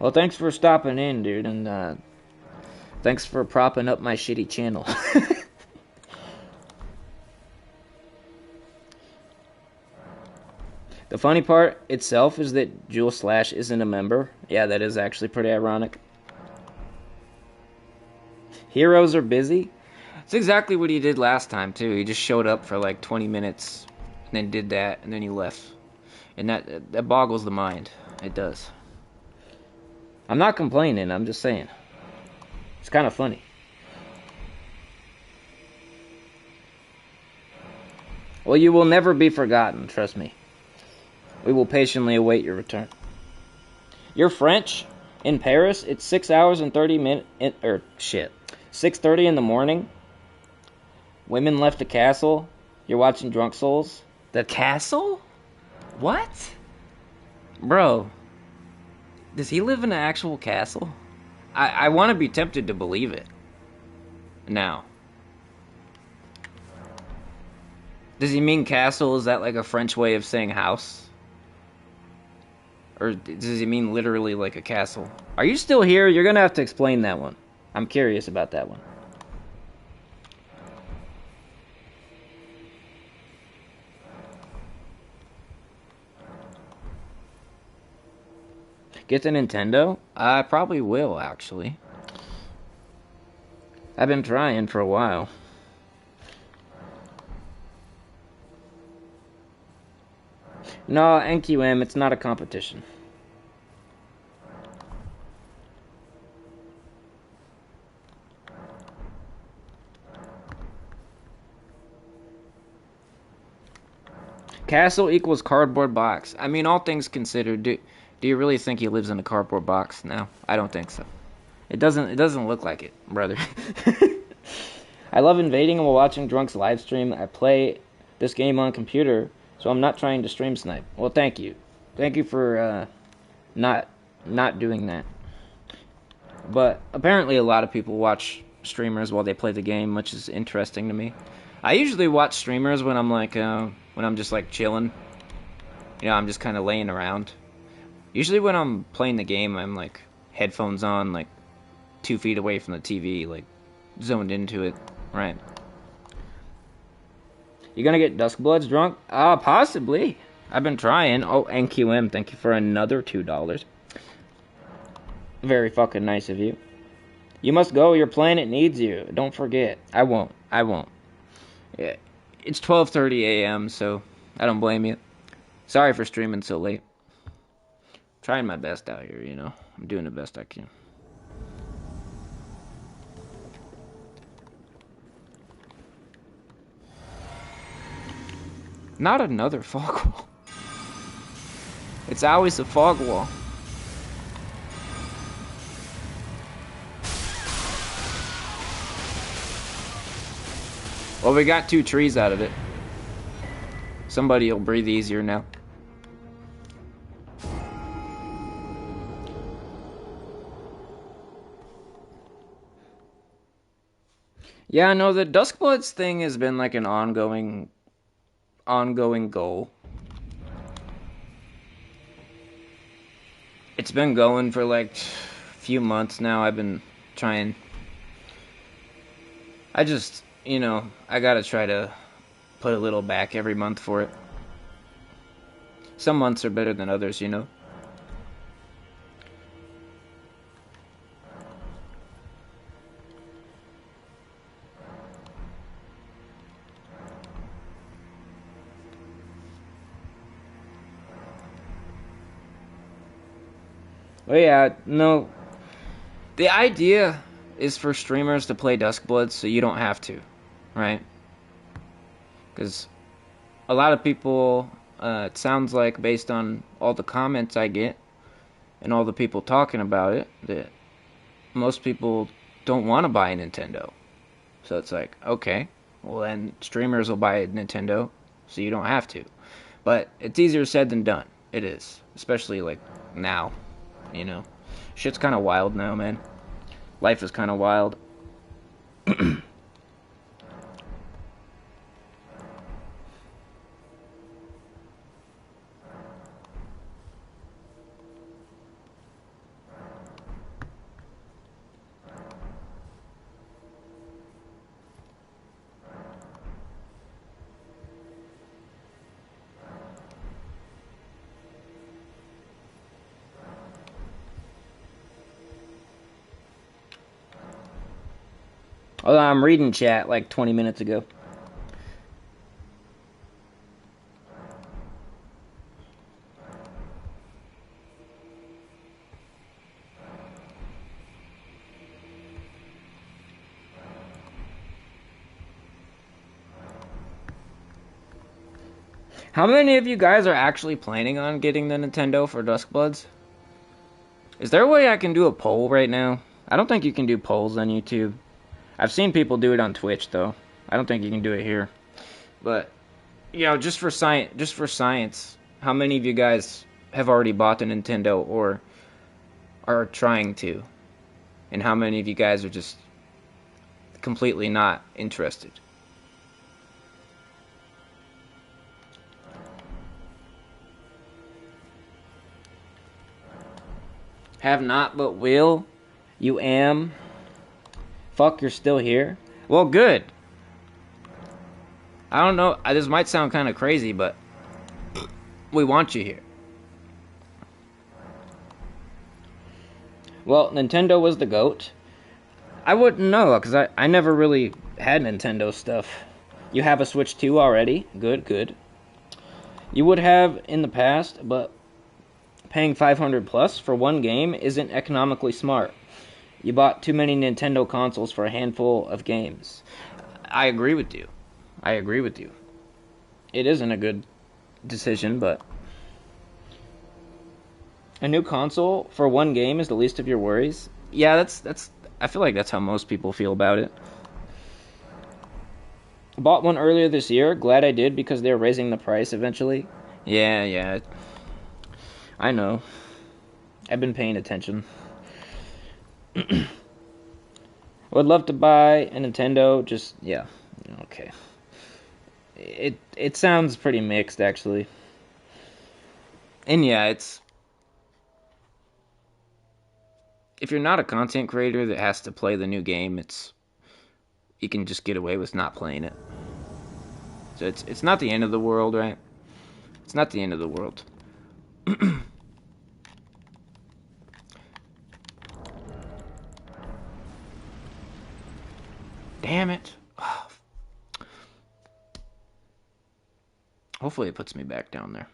Well, thanks for stopping in, dude, and thanks for propping up my shitty channel. The funny part itself is that Jewel Slash isn't a member. Yeah, that is actually pretty ironic. Heroes are busy. It's exactly what he did last time, too. He just showed up for like 20 minutes, and then did that, and then he left. And that boggles the mind. It does. I'm not complaining, I'm just saying. It's kind of funny. Well, you will never be forgotten, trust me. We will patiently await your return. You're French? In Paris? It's 6 hours and 30 minutes... 6:30 in the morning? Women left the castle? You're watching Drunk Souls? The castle? What? Bro... Does he live in an actual castle? I want to be tempted to believe it. Now. Does he mean castle? Is that like a French way of saying house? Or does he mean literally like a castle? Are you still here? You're going to have to explain that one. I'm curious about that one. Get the Nintendo? I probably will, actually. I've been trying for a while. No, NQM, it's not a competition. Castle equals cardboard box. I mean, all things considered, do you really think he lives in a cardboard box? No, I don't think so. It doesn't look like it, brother. I love invading while watching Drunk's live stream. I play this game on computer, so I'm not trying to stream snipe. Well, thank you. Thank you for not doing that. But apparently a lot of people watch streamers while they play the game, which is interesting to me. I usually watch streamers when I'm like when I'm just like chilling. You know, I'm just kind of laying around. Usually when I'm playing the game, I'm like headphones on, like 2 feet away from the TV, like zoned into it, right? You gonna get Duskbloods drunk? Possibly. I've been trying. Oh, NQM, thank you for another $2. Very fucking nice of you. You must go. Your planet needs you. Don't forget. I won't. I won't. Yeah. It's 12:30 a.m., so I don't blame you. Sorry for streaming so late. Trying my best out here, you know. I'm doing the best I can. Not another fog wall. It's always a fog wall. Well, we got 2 trees out of it. Somebody will breathe easier now. Yeah, no, the Duskbloods thing has been like an ongoing goal. It's been going for like a few months now. I've been trying. I just, you know, I gotta try to put a little back every month for it. Some months are better than others, you know. But yeah, no. The idea is for streamers to play Duskbloods so you don't have to, right? Because a lot of people, it sounds like based on all the comments I get and all the people talking about it, that most people don't want to buy a Nintendo. So it's like, okay, well then streamers will buy a Nintendo so you don't have to. But it's easier said than done. It is. Especially like now, you know. Shit's kind of wild now, man. Life is kind of wild. Although I'm reading chat like 20 minutes ago. How many of you guys are actually planning on getting the Nintendo for Duskbloods? Is there a way I can do a poll right now? I don't think you can do polls on YouTube. I've seen people do it on Twitch, though. I don't think you can do it here. But, you know, just for science, how many of you guys have already bought the Nintendo or are trying to? And how many of you guys are just completely not interested? Have not but will. You am. Fuck, you're still here? Well, good. I don't know. This might sound kind of crazy, but we want you here. Well, Nintendo was the GOAT. I wouldn't know, because I never really had Nintendo stuff. You have a Switch 2 already? Good, good. You would have in the past, but paying $500 plus for one game isn't economically smart. You bought too many Nintendo consoles for a handful of games. I agree with you. I agree with you. It isn't a good decision, but a new console for one game is the least of your worries. Yeah, that's I feel like that's how most people feel about it. Bought one earlier this year. Glad I did because they're raising the price eventually. Yeah. I know. I've been paying attention. Would love to buy a Nintendo, just, yeah, okay. It sounds pretty mixed, actually. And yeah, it's... If you're not a content creator that has to play the new game, you can just get away with not playing it. So it's not the end of the world, right? It's not the end of the world. Damn it. Hopefully it puts me back down there.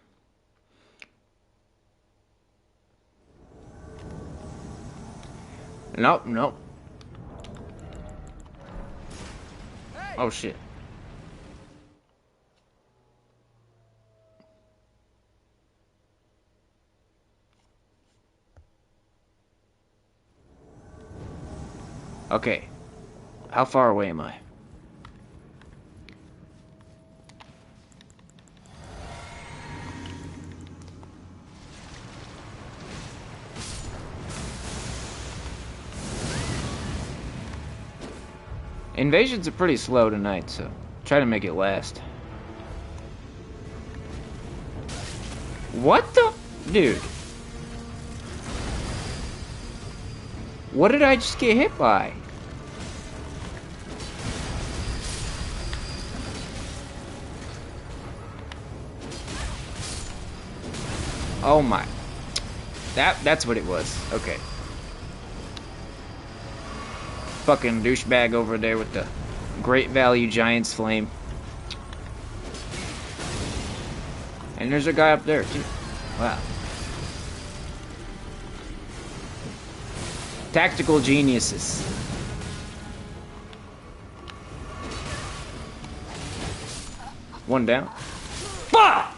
Nope, nope. Oh shit. Okay. How far away am I? Invasions are pretty slow tonight, so try to make it last. What the? Dude. What did I just get hit by? Oh my. That's what it was. Okay. Fucking douchebag over there with the Great Value Giant's Flame. And there's a guy up there too. Wow. Tactical geniuses. One down. Fuck!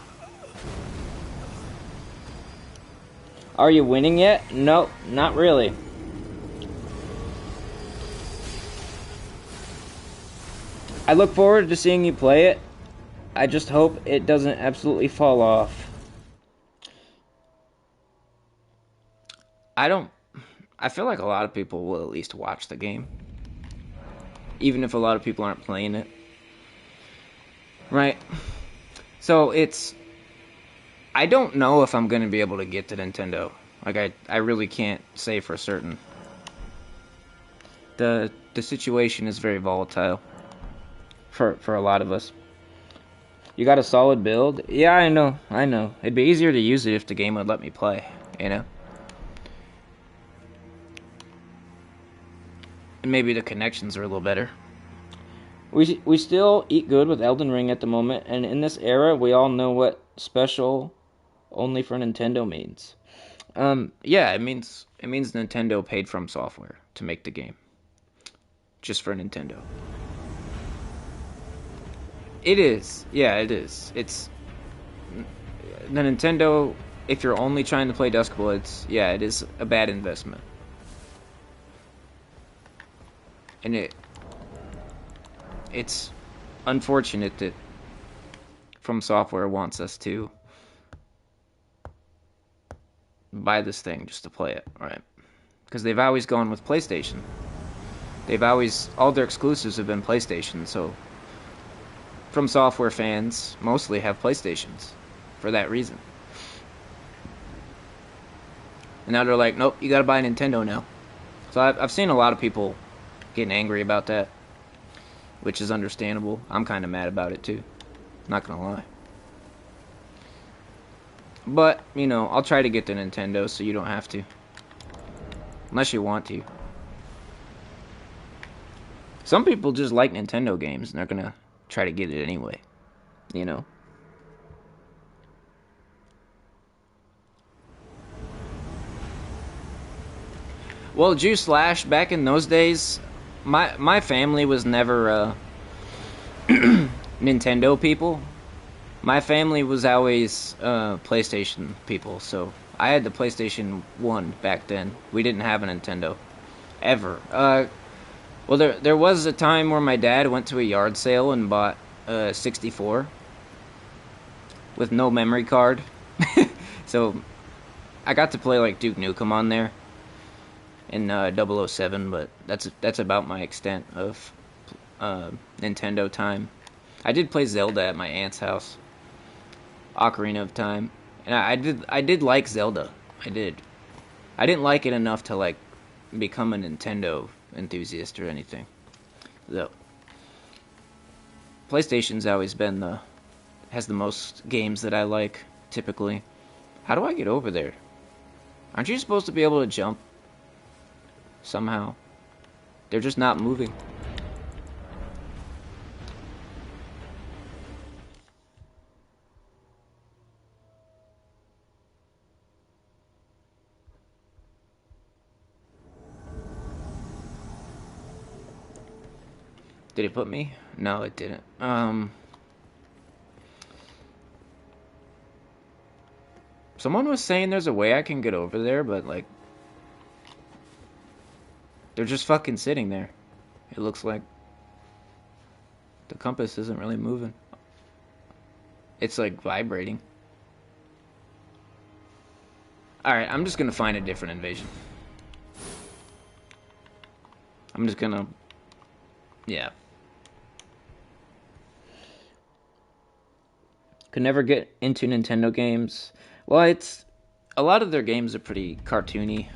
Are you winning yet? Nope, not really. I look forward to seeing you play it. I just hope it doesn't absolutely fall off. I feel like a lot of people will at least watch the game. Even if a lot of people aren't playing it. Right? So I don't know if I'm going to be able to get to Nintendo. Like, I really can't say for certain. The situation is very volatile. For a lot of us. You got a solid build? Yeah, I know. It'd be easier to use it if the game would let me play, you know? And maybe the connections are a little better. We still eat good with Elden Ring at the moment, and in this era, we all know what special only for Nintendo means. Yeah, it means Nintendo paid From Software to make the game. Just for Nintendo. It is. Yeah, it is. It's the Nintendo, if you're only trying to play Duskable, it is a bad investment. And it's unfortunate that From Software wants us to buy this thing just to play it, right? Because they've always gone with PlayStation. All their exclusives have been PlayStation, so From Software fans mostly have PlayStations for that reason. And now they're like, nope, you gotta buy a Nintendo now. So I've seen a lot of people getting angry about that, which is understandable. I'm kind of mad about it too, not gonna lie. But, you know, I'll try to get the Nintendo so you don't have to. Unless you want to. Some people just like Nintendo games and they're gonna try to get it anyway, you know. Well, Juice Slash, back in those days, my family was never Nintendo people. My family was always PlayStation people, so I had the PlayStation 1 back then. We didn't have a Nintendo ever. Well, there was a time where my dad went to a yard sale and bought a 64 with no memory card. So I got to play like Duke Nukem on there in 007, but that's about my extent of Nintendo time. I did play Zelda at my aunt's house, Ocarina of Time, and I did like Zelda. I did. I didn't like it enough to like become a Nintendo enthusiast or anything. So PlayStation's always been has the most games that I like typically. How do I get over there? Aren't you supposed to be able to jump somehow? They're just not moving. Did it put me? No, it didn't. Someone was saying there's a way I can get over there, but, like, they're just fucking sitting there. It looks like the compass isn't really moving. It's, like, vibrating. Alright, I'm just gonna find a different invasion. I'm just gonna... Yeah. Could never get into Nintendo games. Well, it's... A lot of their games are pretty cartoony.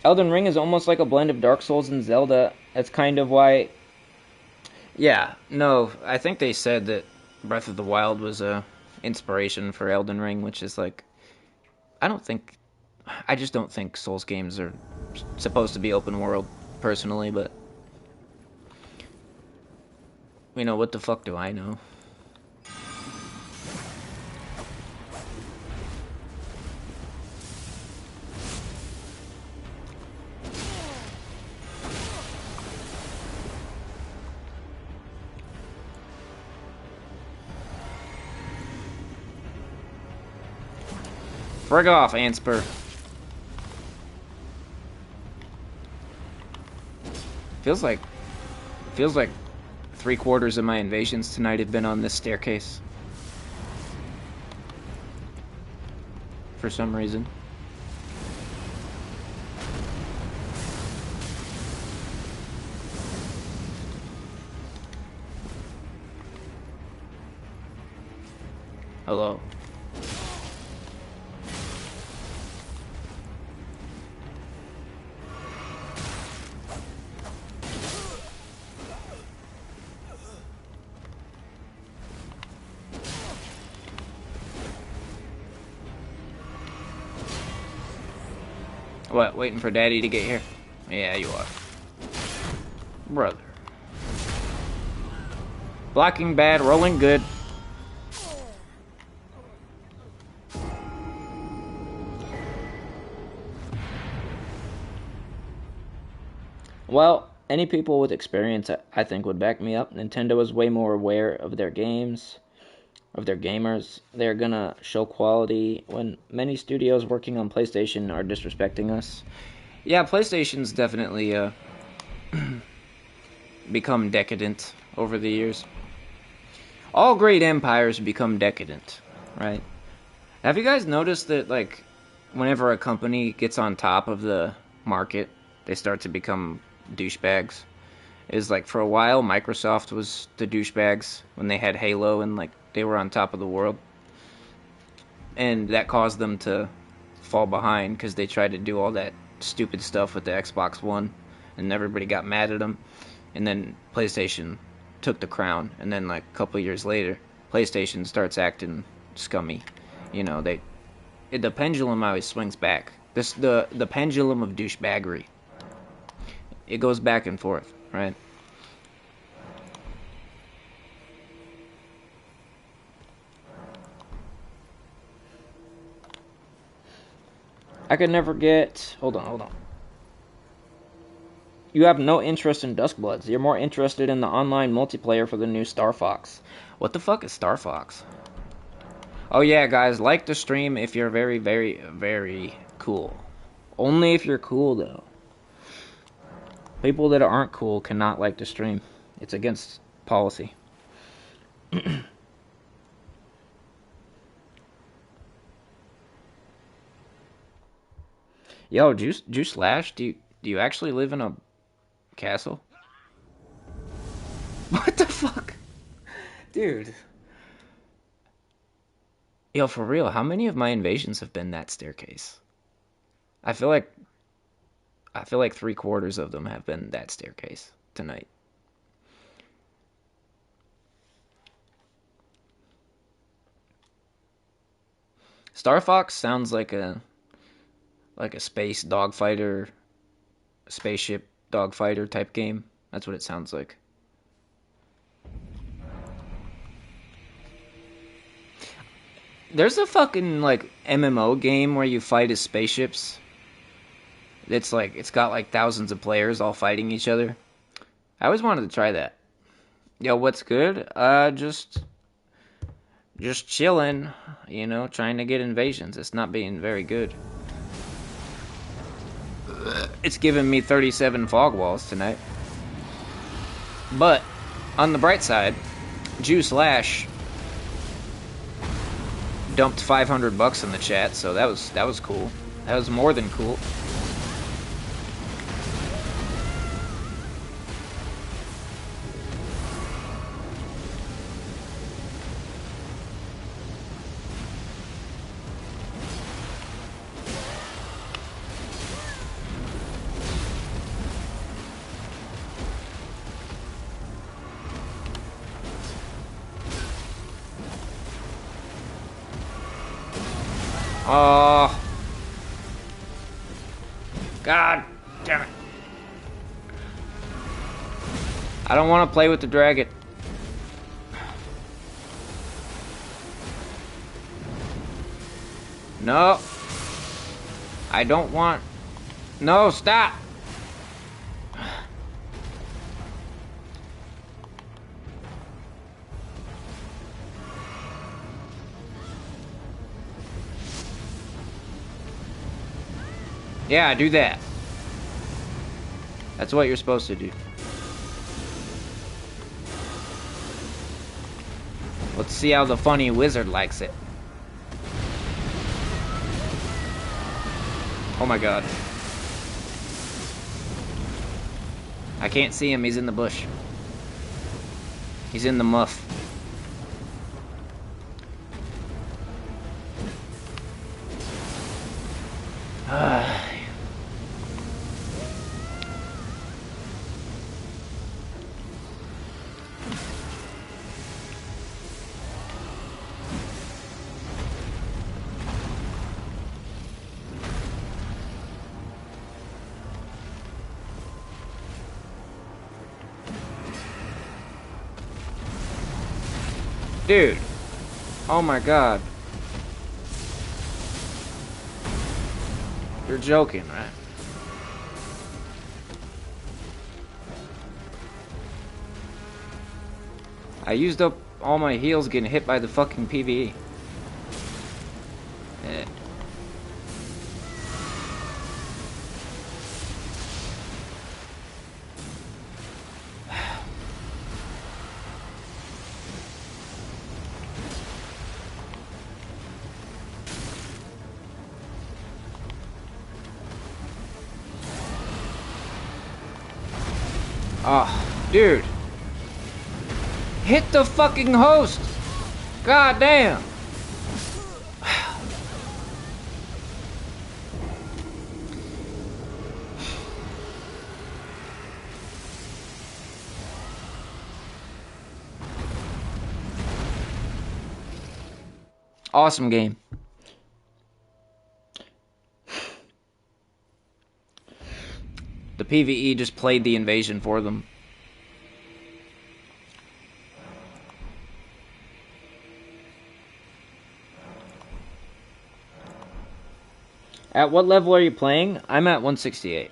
Elden Ring is almost like a blend of Dark Souls and Zelda. That's kind of why... Yeah, no, I think they said that Breath of the Wild was a inspiration for Elden Ring, which is like... I just don't think Souls games are supposed to be open world, personally, but... You know, what the fuck do I know? Frig off, Anspur. Feels like 3/4 of my invasions tonight have been on this staircase. For some reason. Hello. What, waiting for Daddy to get here? Yeah, you are. Brother. Blocking bad, rolling good. Well, any people with experience, I think, would back me up. Nintendo is way more aware of their games, of their gamers. They're gonna show quality when many studios working on PlayStation are disrespecting us. Yeah, PlayStation's definitely become decadent over the years. All great empires become decadent, right? Have you guys noticed that, like, whenever a company gets on top of the market, they start to become douchebags? Is like, for a while, Microsoft was the douchebags when they had Halo and, like, they were on top of the world. And that caused them to fall behind because they tried to do all that stupid stuff with the Xbox One, and everybody got mad at them. And then PlayStation took the crown, and then, like, a couple years later, PlayStation starts acting scummy. You know, the pendulum always swings back. The pendulum of douchebaggery. It goes back and forth, right? I could never get... Hold on. You have no interest in Duskbloods. You're more interested in the online multiplayer for the new Star Fox. What the fuck is Star Fox? Oh yeah, guys, like the stream if you're very, very, very cool. Only if you're cool, though. People that aren't cool cannot like the stream. It's against policy. Yo, Juice Slash, do you actually live in a castle? What the fuck? Dude. Yo, for real, how many of my invasions have been that staircase? I feel like 3/4 of them have been that staircase tonight. Star Fox sounds like a space dogfighter, spaceship dogfighter type game. That's what it sounds like. There's a fucking, like, MMO game where you fight as spaceships. It's got like thousands of players all fighting each other. I always wanted to try that. Yo, what's good? Just chilling, trying to get invasions. It's not being very good. It's giving me 37 fog walls tonight. But on the bright side, Juice Lash dumped $500 in the chat, so that was cool. That was more than cool. Oh, God damn it. I don't want to play with the dragon. No. I don't want... No, stop! Yeah, do that. That's what you're supposed to do. Let's see how the funny wizard likes it. Oh my god. I can't see him, he's in the bush. He's in the muff. Dude. Oh my god. You're joking, right? I used up all my heals getting hit by the fucking PvE. Eh. Oh, dude. Hit the fucking host! God damn! Awesome game. The PvE just played the invasion for them. At what level are you playing? I'm at 168.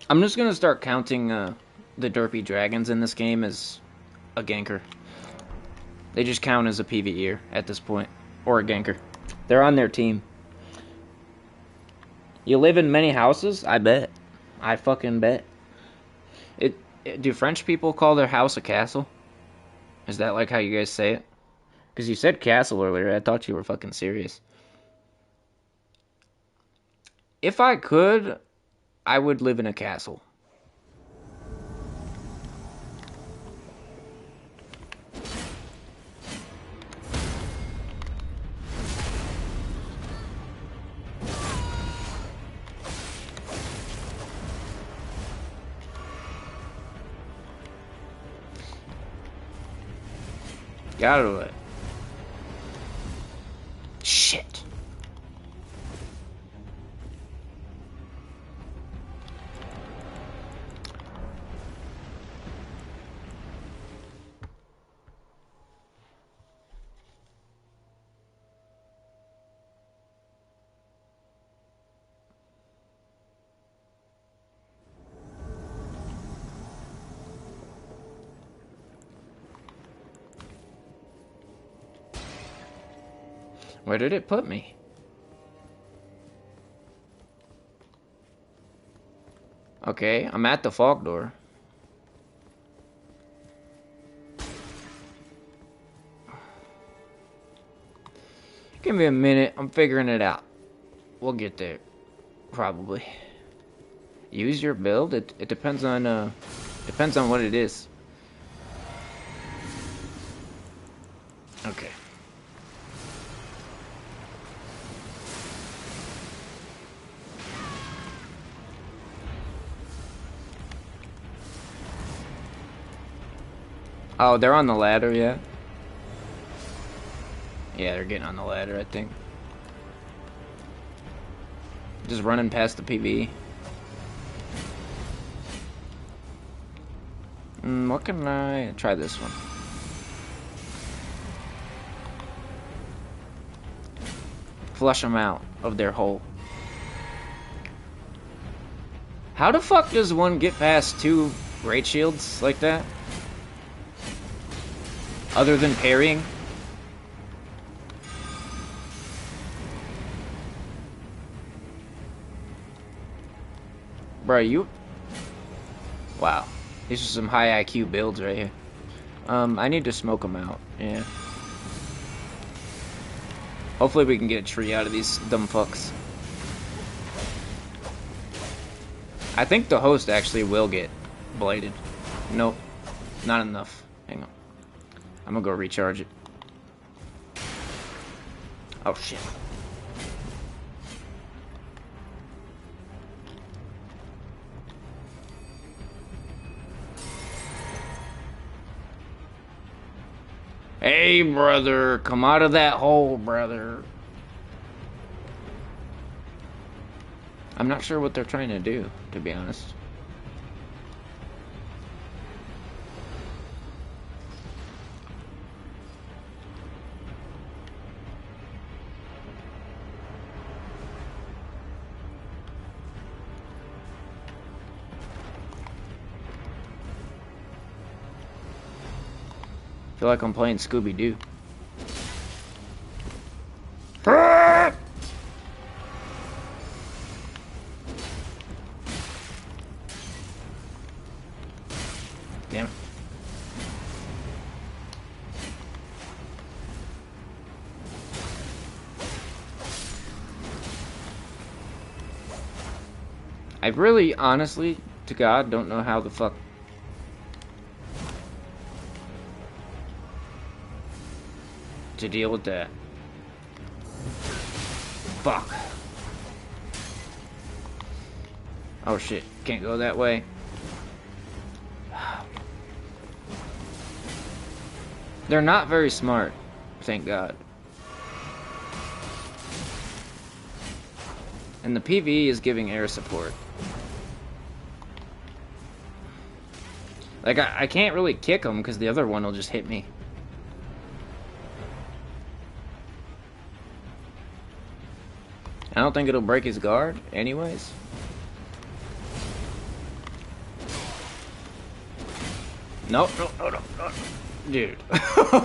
I'm just gonna start counting the derpy dragons in this game as a ganker. They just count as a PvEer at this point. Or a ganker. They're on their team. You live in many houses? I bet. I fucking bet. Do French people call their house a castle? Is that like how you guys say it? Because you said castle earlier. I thought you were fucking serious. If I could, I would live in a castle. Got it. Shit. Where did it put me? Okay, I'm at the fog door. Give me a minute, I'm figuring it out. We'll get there. Probably. Use your build? It depends on what it is. Okay. Oh, they're on the ladder, yeah? Yeah, they're getting on the ladder, I think. Just running past the PV. What can I... try this one. Flush them out of their hole. How the fuck does one get past 2 great shields like that? Other than parrying? Bro, you... Wow. These are some high IQ builds right here. I need to smoke them out. Yeah. Hopefully we can get a tree out of these dumb fucks. I think the host actually will get bladed. Nope. Not enough. Hang on. I'm gonna go recharge it. Oh shit. Hey, brother, come out of that hole, brother. I'm not sure what they're trying to do, to be honest. I feel like I'm playing Scooby-Doo. Damn it. I really, honestly, to God, don't know how the fuck to deal with that. Fuck. Oh shit, can't go that way. They're not very smart, thank God. And the PV is giving air support. Like, I can't really kick him because the other one will just hit me. I don't think it'll break his guard, anyways. No. Dude.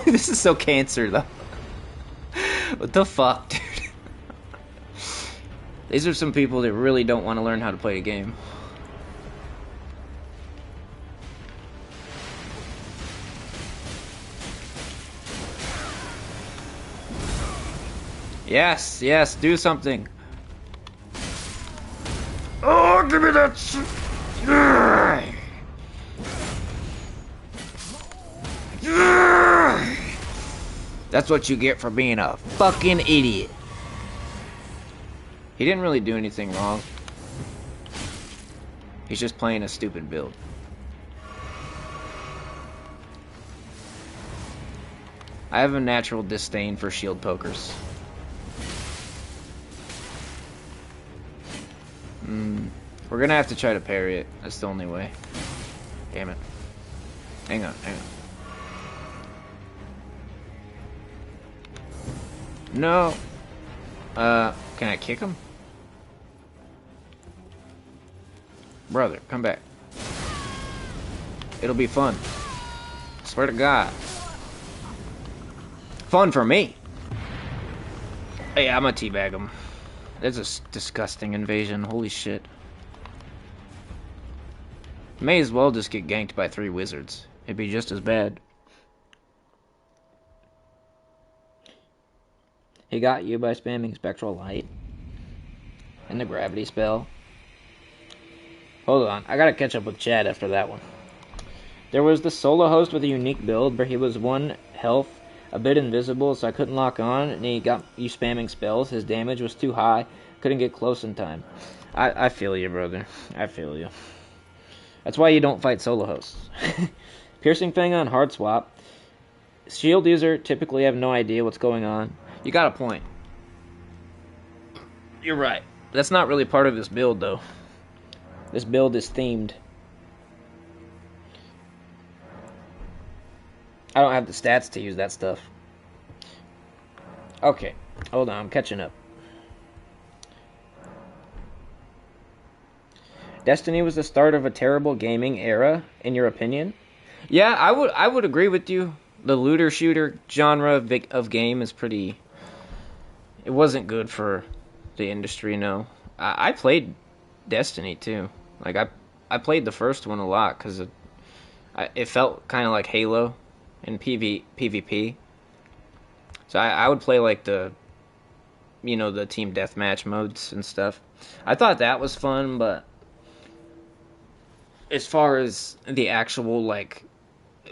This is so cancer, though. What the fuck, dude? These are some people that really don't want to learn how to play a game. Yes, yes, do something. Oh, give me that shit. That's what you get for being a fucking idiot. He didn't really do anything wrong. He's just playing a stupid build. I have a natural disdain for shield pokers. We're gonna have to try to parry it. That's the only way. Damn it. Hang on. No. Can I kick him? Brother, come back. It'll be fun. Swear to God. Fun for me. Hey, I'm gonna teabag him. That's a disgusting invasion. Holy shit. May as well just get ganked by 3 wizards. It'd be just as bad. He got you by spamming Spectral Light. And the gravity spell. Hold on, I gotta catch up with Chad after that one. There was the solo host with a unique build where he was 1 health, a bit invisible, so I couldn't lock on, and he got you spamming spells. His damage was too high, couldn't get close in time. I feel you, brother. I feel you. That's why you don't fight solo hosts. Piercing Fang on hard swap. Shield user typically have no idea what's going on. You got a point. You're right. That's not really part of this build, though. This build is themed. I don't have the stats to use that stuff. Okay, hold on, I'm catching up. Destiny was the start of a terrible gaming era, in your opinion? Yeah, I would agree with you. The looter shooter genre of game is pretty. It wasn't good for the industry. No, I played Destiny too. Like I played the first one a lot because it felt kind of like Halo in PvP. So I would play like the team deathmatch modes and stuff. I thought that was fun, but as far as the actual like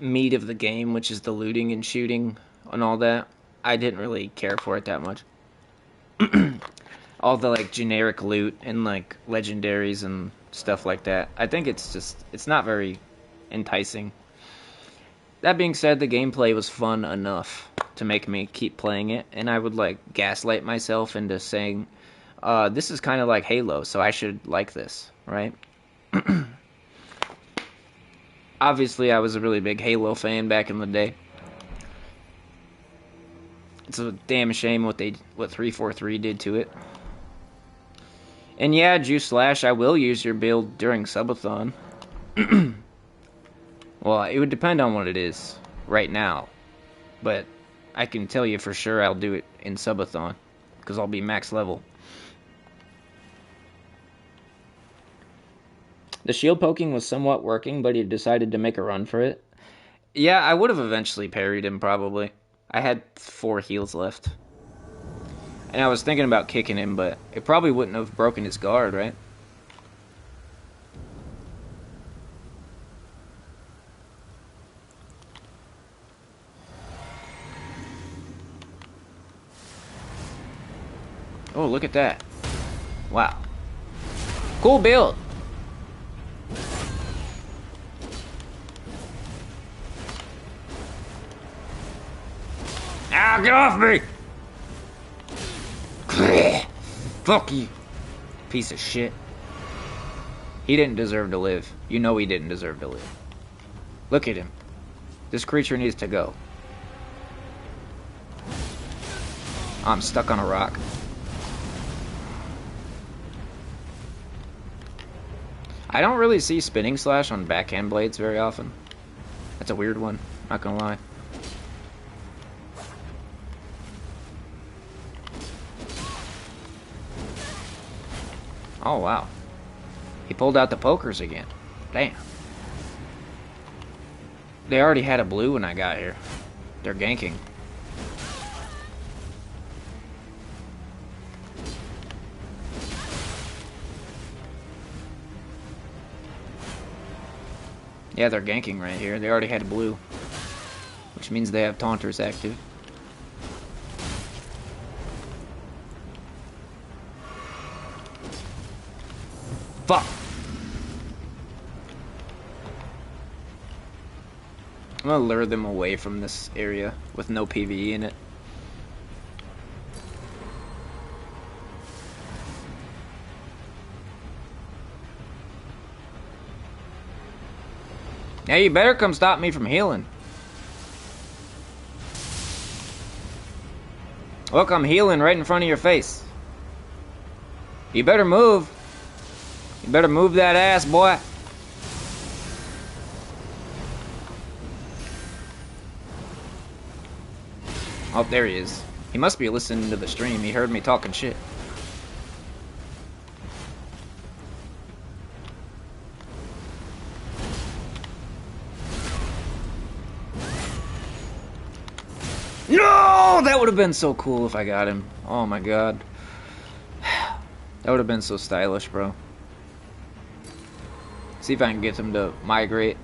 meat of the game, which is the looting and shooting and all that, I didn't really care for it that much. All the like generic loot and like legendaries and stuff like that, I think it's not very enticing. That being said, the gameplay was fun enough to make me keep playing it, and I would like gaslight myself into saying, this is kind of like Halo, so I should like this, right? Obviously, I was a really big Halo fan back in the day. It's a damn shame what 343 did to it. And yeah, Juice Slash, I will use your build during Subathon. Well, it would depend on what it is right now. But I can tell you for sure I'll do it in Subathon, because I'll be max level. The shield poking was somewhat working, but he decided to make a run for it. Yeah, I would have eventually parried him, probably. I had 4 heals left. And I was thinking about kicking him, but it probably wouldn't have broken his guard, right? Oh, look at that. Wow. Cool build. Ah, get off me! Fuck you, piece of shit. He didn't deserve to live. You know he didn't deserve to live. Look at him. This creature needs to go. I'm stuck on a rock. I don't really see Spinning Slash on backhand blades very often. That's a weird one, not gonna lie. Oh, wow. He pulled out the pokers again. Damn. They already had a blue when I got here. They're ganking. Yeah, they're ganking right here. They already had a blue. Which means they have taunters active. Fuck! I'm gonna lure them away from this area with no PvE in it. Now you better come stop me from healing. Look, I'm healing right in front of your face. You better move. You better move that ass, boy. Oh, there he is. He must be listening to the stream. He heard me talking shit. No! That would have been so cool if I got him. Oh my god. That would have been so stylish, bro. See if I can get him to migrate.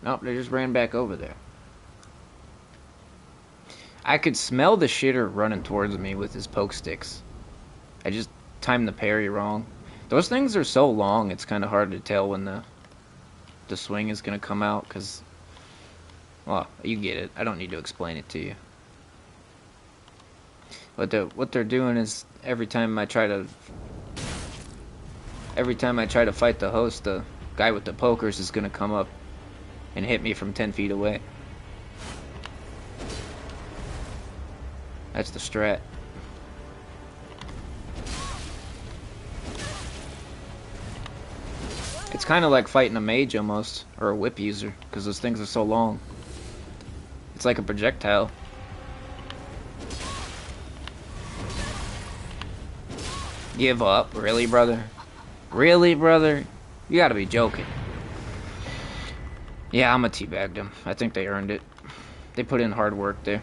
Nope, they just ran back over there. I could smell the shitter running towards me with his poke sticks. I just timed the parry wrong. Those things are so long, it's kind of hard to tell when the swing is going to come out, because, well, you get it. I don't need to explain it to you. But what they're doing is every time I try to fight the host, the guy with the pokers is going to come up and hit me from 10 feet away. That's the strat. It's kind of like fighting a mage almost, or a whip user, because those things are so long. It's like a projectile. Give up? Really, brother? Really, brother? You gotta be joking. Yeah, I'ma teabagged them. I think they earned it. They put in hard work there.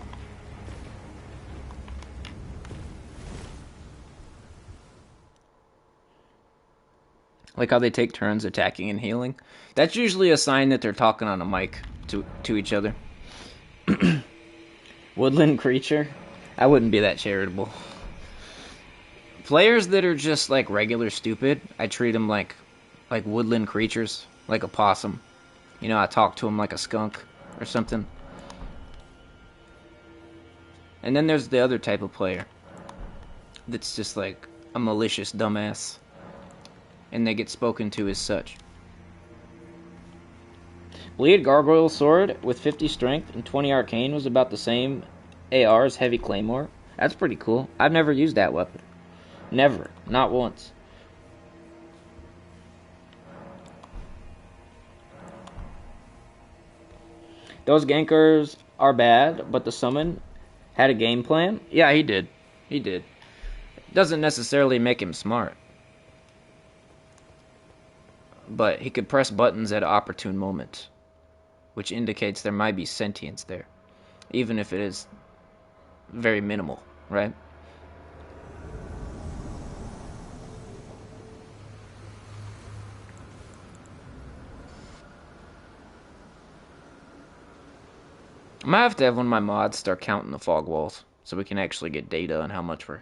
Like how they take turns attacking and healing. That's usually a sign that they're talking on a mic to each other. Woodland creature? I wouldn't be that charitable. Players that are just like regular stupid, I treat them like woodland creatures, like a possum. You know, I talk to them like a skunk or something. And then there's the other type of player that's just like a malicious dumbass, and they get spoken to as such. Bleed Gargoyle Sword with 50 Strength and 20 Arcane was about the same AR as Heavy Claymore. That's pretty cool. I've never used that weapon. Never. Not once. Those gankers are bad, but the summon had a game plan. Yeah, he did. He did. Doesn't necessarily make him smart, but he could press buttons at opportune moments, which indicates there might be sentience there, even if it is very minimal, right? I might have to have one of my mods start counting the fog walls so we can actually get data on how much we're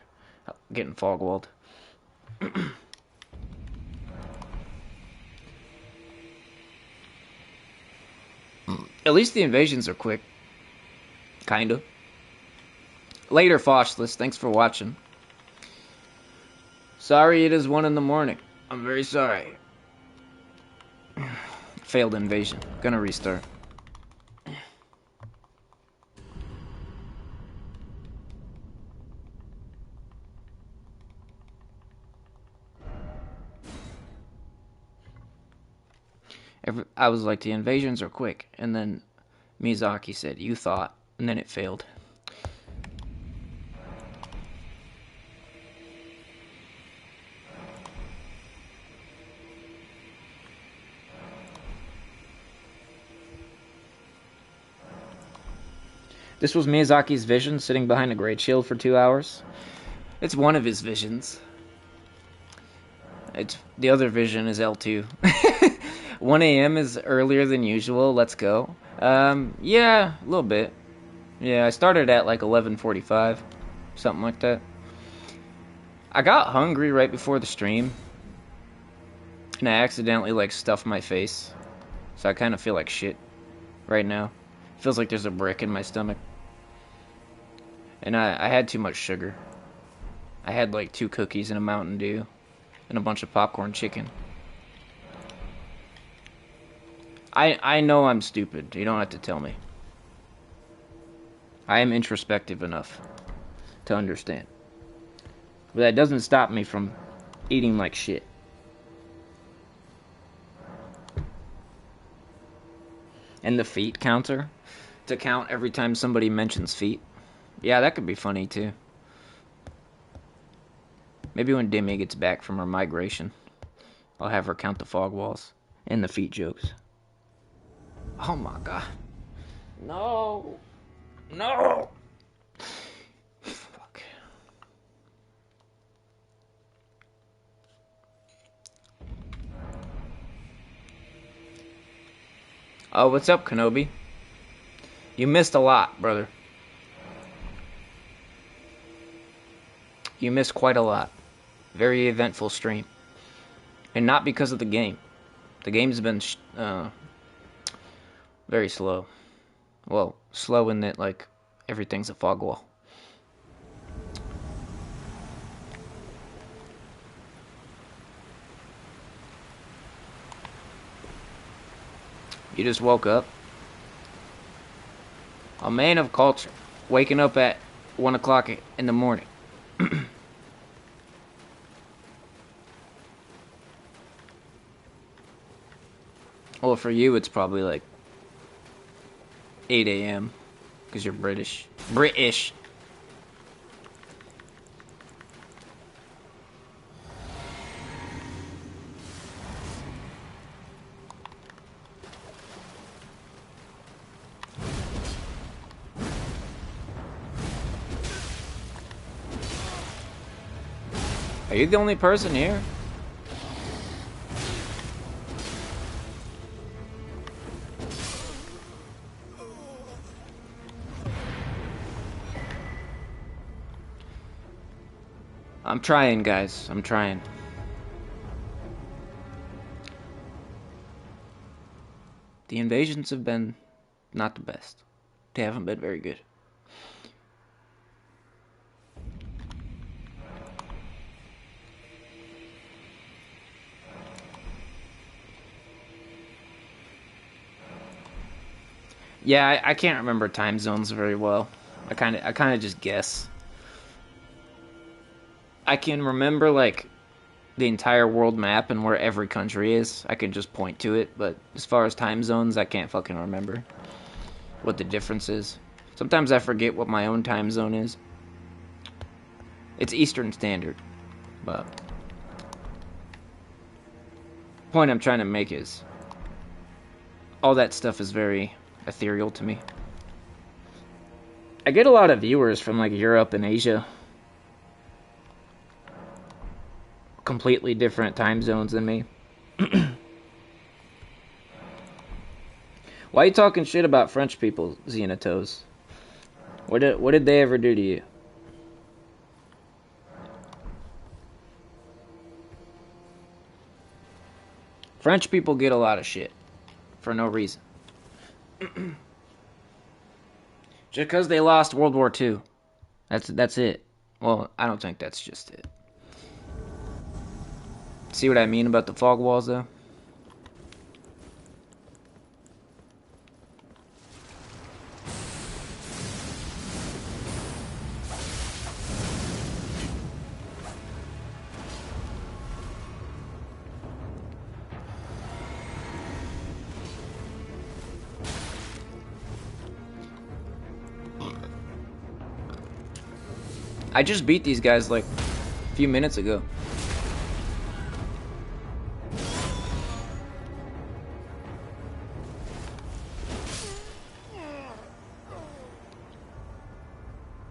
getting fog walled. At least the invasions are quick. Kinda. Later, Foshless. Thanks for watching. Sorry it is 1 in the morning. I'm very sorry. Failed invasion. Gonna restart. I was like, the invasions are quick. And then Miyazaki said, you thought. And then it failed. This was Miyazaki's vision, sitting behind a great shield for 2 hours. It's one of his visions. The other vision is L2. 1 a.m. is earlier than usual. Let's go. Yeah, a little bit. Yeah, I started at like 11:45, something like that. I got hungry right before the stream, and I accidentally like stuffed my face, so I kind of feel like shit right now. It feels like there's a brick in my stomach, and I had too much sugar. I had like 2 cookies and a Mountain Dew, and a bunch of popcorn chicken. I know I'm stupid. You don't have to tell me. I am introspective enough to understand. But that doesn't stop me from eating like shit. And the feet counter, to count every time somebody mentions feet. Yeah, that could be funny too. Maybe when Demi gets back from her migration, I'll have her count the fog walls and the feet jokes. Oh my god. No. No. Fuck. Oh, what's up, Kenobi? You missed a lot, brother. You missed quite a lot. Very eventful stream. And not because of the game. The game's been very slow. Well, slow in that, like, everything's a fog wall. You just woke up. A man of culture. Waking up at 1 o'clock in the morning. Well, for you, it's probably like 8 a.m. because you're British. British. Are you the only person here? I'm trying, guys. I'm trying. The invasions have been not the best. They haven't been very good. Yeah, I can't remember time zones very well. I kind of just guess. I can remember like the entire world map and where every country is. I can just point to it, but as far as time zones, I can't fucking remember what the difference is. Sometimes I forget what my own time zone is. It's Eastern Standard, but the point I'm trying to make is all that stuff is very ethereal to me. I get a lot of viewers from like Europe and Asia. Completely different time zones than me. Why are you talking shit about French people, Xenatos? What did they ever do to you? French people get a lot of shit for no reason. Just because they lost World War II. That's it. Well, I don't think that's just it. See what I mean about the fog walls, though? I just beat these guys like a few minutes ago.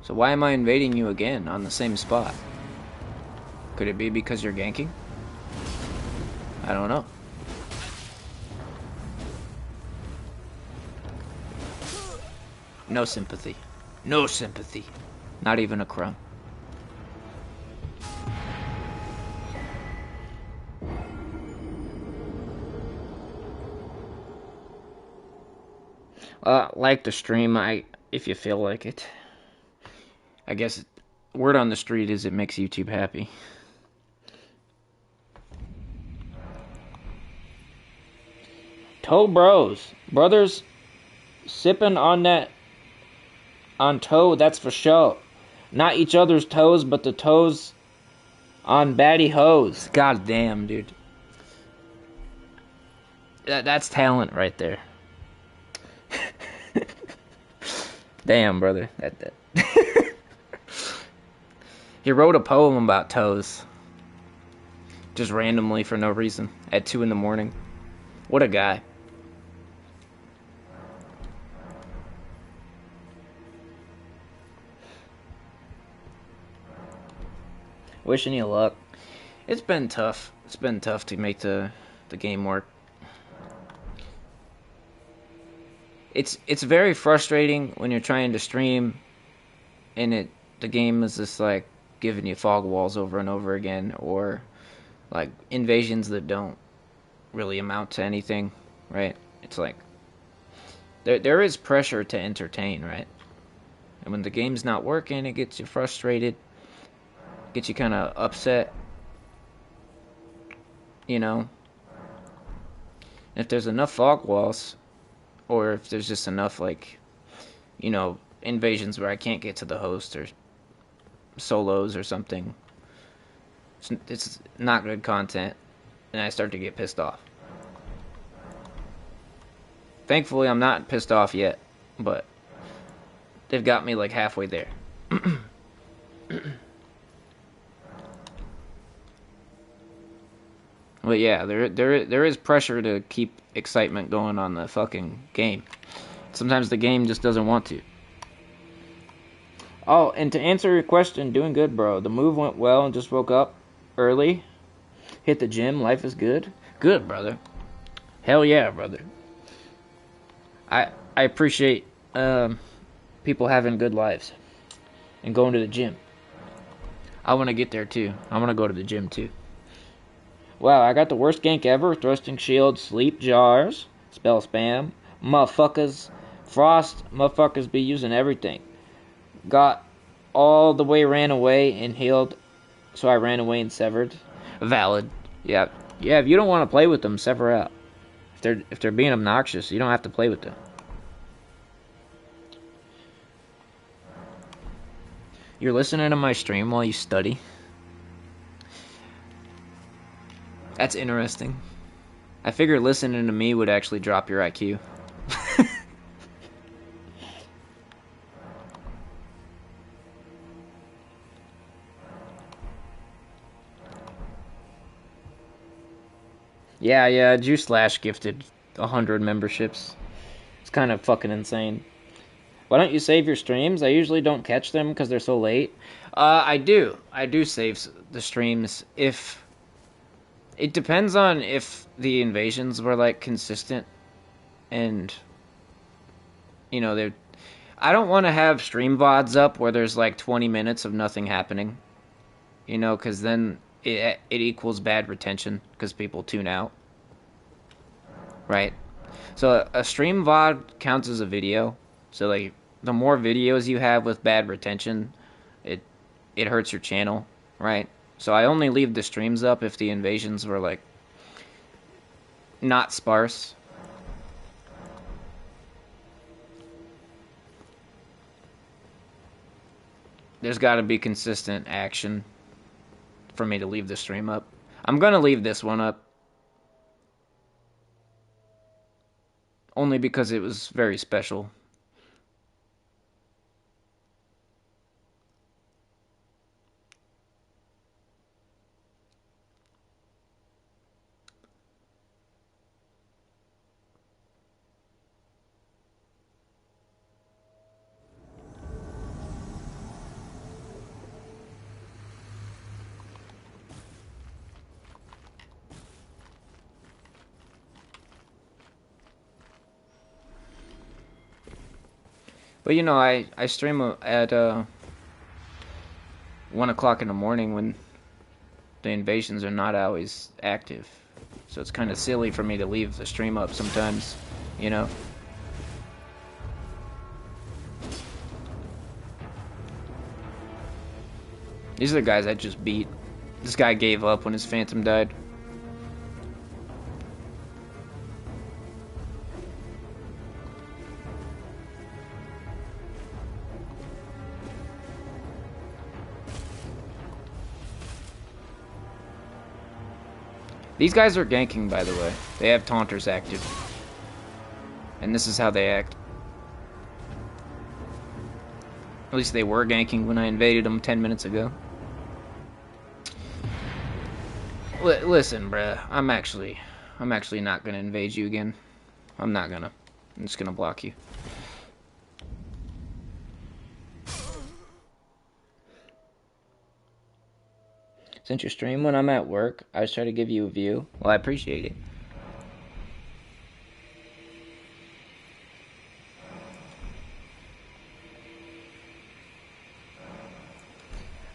So why am I invading you again on the same spot? Could it be because you're ganking? I don't know. No sympathy. No sympathy. Not even a crumb. Like the stream, if you feel like it. I guess word on the street is it makes YouTube happy. Toe bros. Brothers sipping on that, on toe, that's for sure. Not each other's toes, but the toes on baddie hoes. God damn, dude. That's talent right there. Damn, brother. That. He wrote a poem about toes. Just randomly for no reason. At 2 in the morning. What a guy. Wishing you luck. It's been tough. It's been tough to make the game work. It's very frustrating when you're trying to stream and the game is just like giving you fog walls over and over again, or like invasions that don't really amount to anything, right? It's like there is pressure to entertain, right? And when the game's not working, it gets you frustrated, gets you kind of upset, you know. And if there's enough fog walls, or if there's just enough, like, you know, invasions where I can't get to the host, or solos or something, it's not good content, and I start to get pissed off. Thankfully, I'm not pissed off yet, but they've got me like halfway there. But yeah, there is pressure to keep excitement going on the fucking game. Sometimes the game just doesn't want to. Oh, and to answer your question, doing good, bro. The move went well and just woke up early. Hit the gym. Life is good. Good, brother. Hell yeah, brother. I appreciate people having good lives and going to the gym. I want to get there too. I want to go to the gym too. Wow, I got the worst gank ever. Thrusting shield, sleep jars, spell spam. Motherfuckers, frost, motherfuckers be using everything. Got all the way, ran away, and healed, so I ran away and severed. Valid. Yeah, if you don't want to play with them, sever out. If they're being obnoxious, you don't have to play with them. You're listening to my stream while you study? That's interesting. I figured listening to me would actually drop your IQ. Yeah, Juice Slash gifted 100 memberships. It's kind of fucking insane. Why don't you save your streams? I usually don't catch them because they're so late. I do save the streams if... It depends on if the invasions were, like, consistent, and, you know, I don't want to have stream VODs up where there's, like, 20 minutes of nothing happening, you know, because then it equals bad retention, because people tune out, right? So a stream VOD counts as a video, so, like, the more videos you have with bad retention, it hurts your channel, right? So I only leave the streams up if the invasions were, like, not sparse. There's got to be consistent action for me to leave the stream up. I'm going to leave this one up. Only because it was very special. But, you know, I stream at 1 o'clock in the morning when the invasions are not always active. So it's kind of silly for me to leave the stream up sometimes, you know? These are the guys I just beat. This guy gave up when his Phantom died. These guys are ganking, by the way. They have taunters active. And this is how they act. At least they were ganking when I invaded them 10 minutes ago. Listen, bruh. I'm actually not gonna invade you again. I'm not gonna. I'm just gonna block you. Since you stream when I'm at work, I was trying to give you a view. Well, I appreciate it.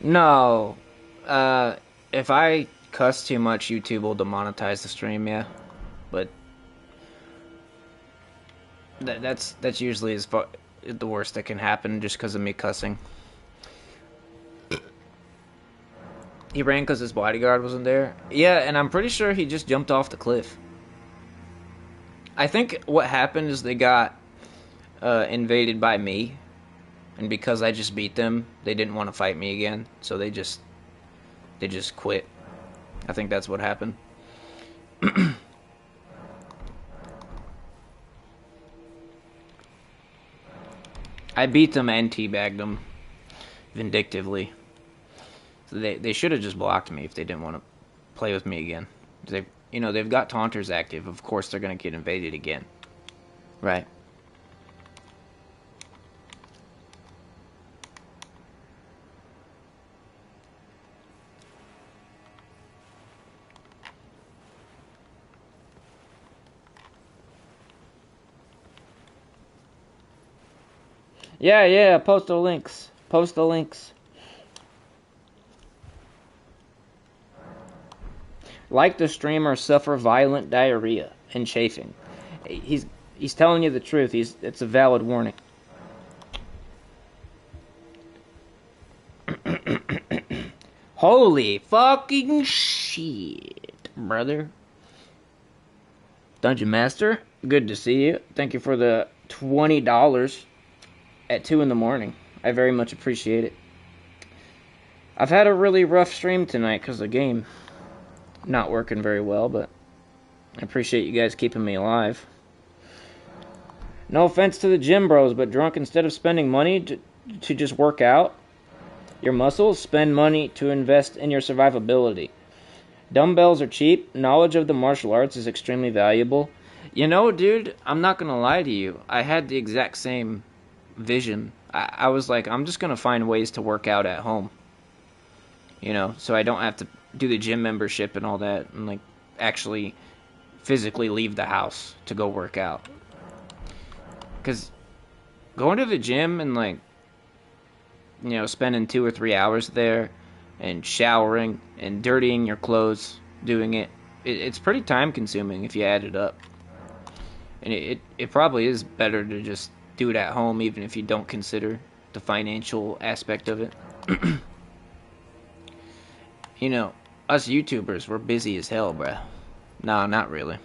No. If I cuss too much, YouTube will demonetize the stream, yeah. But that's usually the worst that can happen just because of me cussing. He ran because his bodyguard wasn't there. Yeah, and I'm pretty sure he just jumped off the cliff. I think what happened is they got invaded by me, and because I just beat them, they didn't want to fight me again, so they just quit. I think that's what happened. I beat them and teabagged them vindictively. So they should have just blocked me if they didn't want to play with me again. They've got taunters active. Of course they're gonna get invaded again, right? Yeah, post the links. Post the links. Like the streamer suffer violent diarrhea and chafing. He's telling you the truth. It's a valid warning. Holy fucking shit, brother. Dungeon Master, good to see you. Thank you for the $20 at 2 in the morning. I very much appreciate it. I've had a really rough stream tonight because the game not working very well, but I appreciate you guys keeping me alive. No offense to the gym bros, but drunk, instead of spending money to just work out your muscles, spend money to invest in your survivability. Dumbbells are cheap. Knowledge of the martial arts is extremely valuable. You know, dude, I'm not gonna lie to you. I had the exact same vision. I was like, I'm just gonna find ways to work out at home. You know, so I don't have to do the gym membership and all that, and like actually physically leave the house to go work out. Because going to the gym and like, you know, spending 2 or 3 hours there and showering and dirtying your clothes doing it's pretty time consuming if you add it up. And it probably is better to just do it at home, even if you don't consider the financial aspect of it. You know, us YouTubers, we're busy as hell, bruh. No, not really.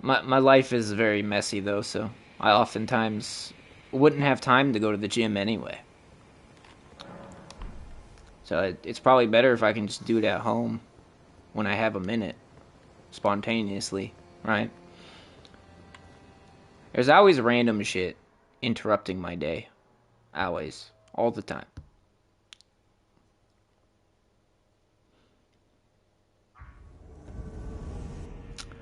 My life is very messy, though, so I oftentimes wouldn't have time to go to the gym anyway. So it's probably better if I can just do it at home when I have a minute, spontaneously, right? There's always random shit interrupting my day. Always. All the time.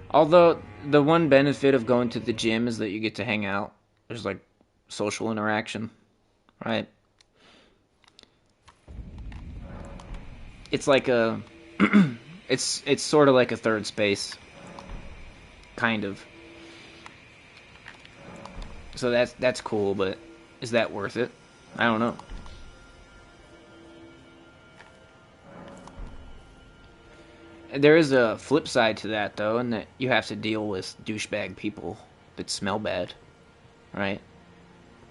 Although, the one benefit of going to the gym is that you get to hang out. There's, like, social interaction, right? It's like a... it's sort of like a third space. Kind of. So that's cool, but is that worth it? I don't know. There is a flip side to that, though, in that you have to deal with douchebag people that smell bad, right?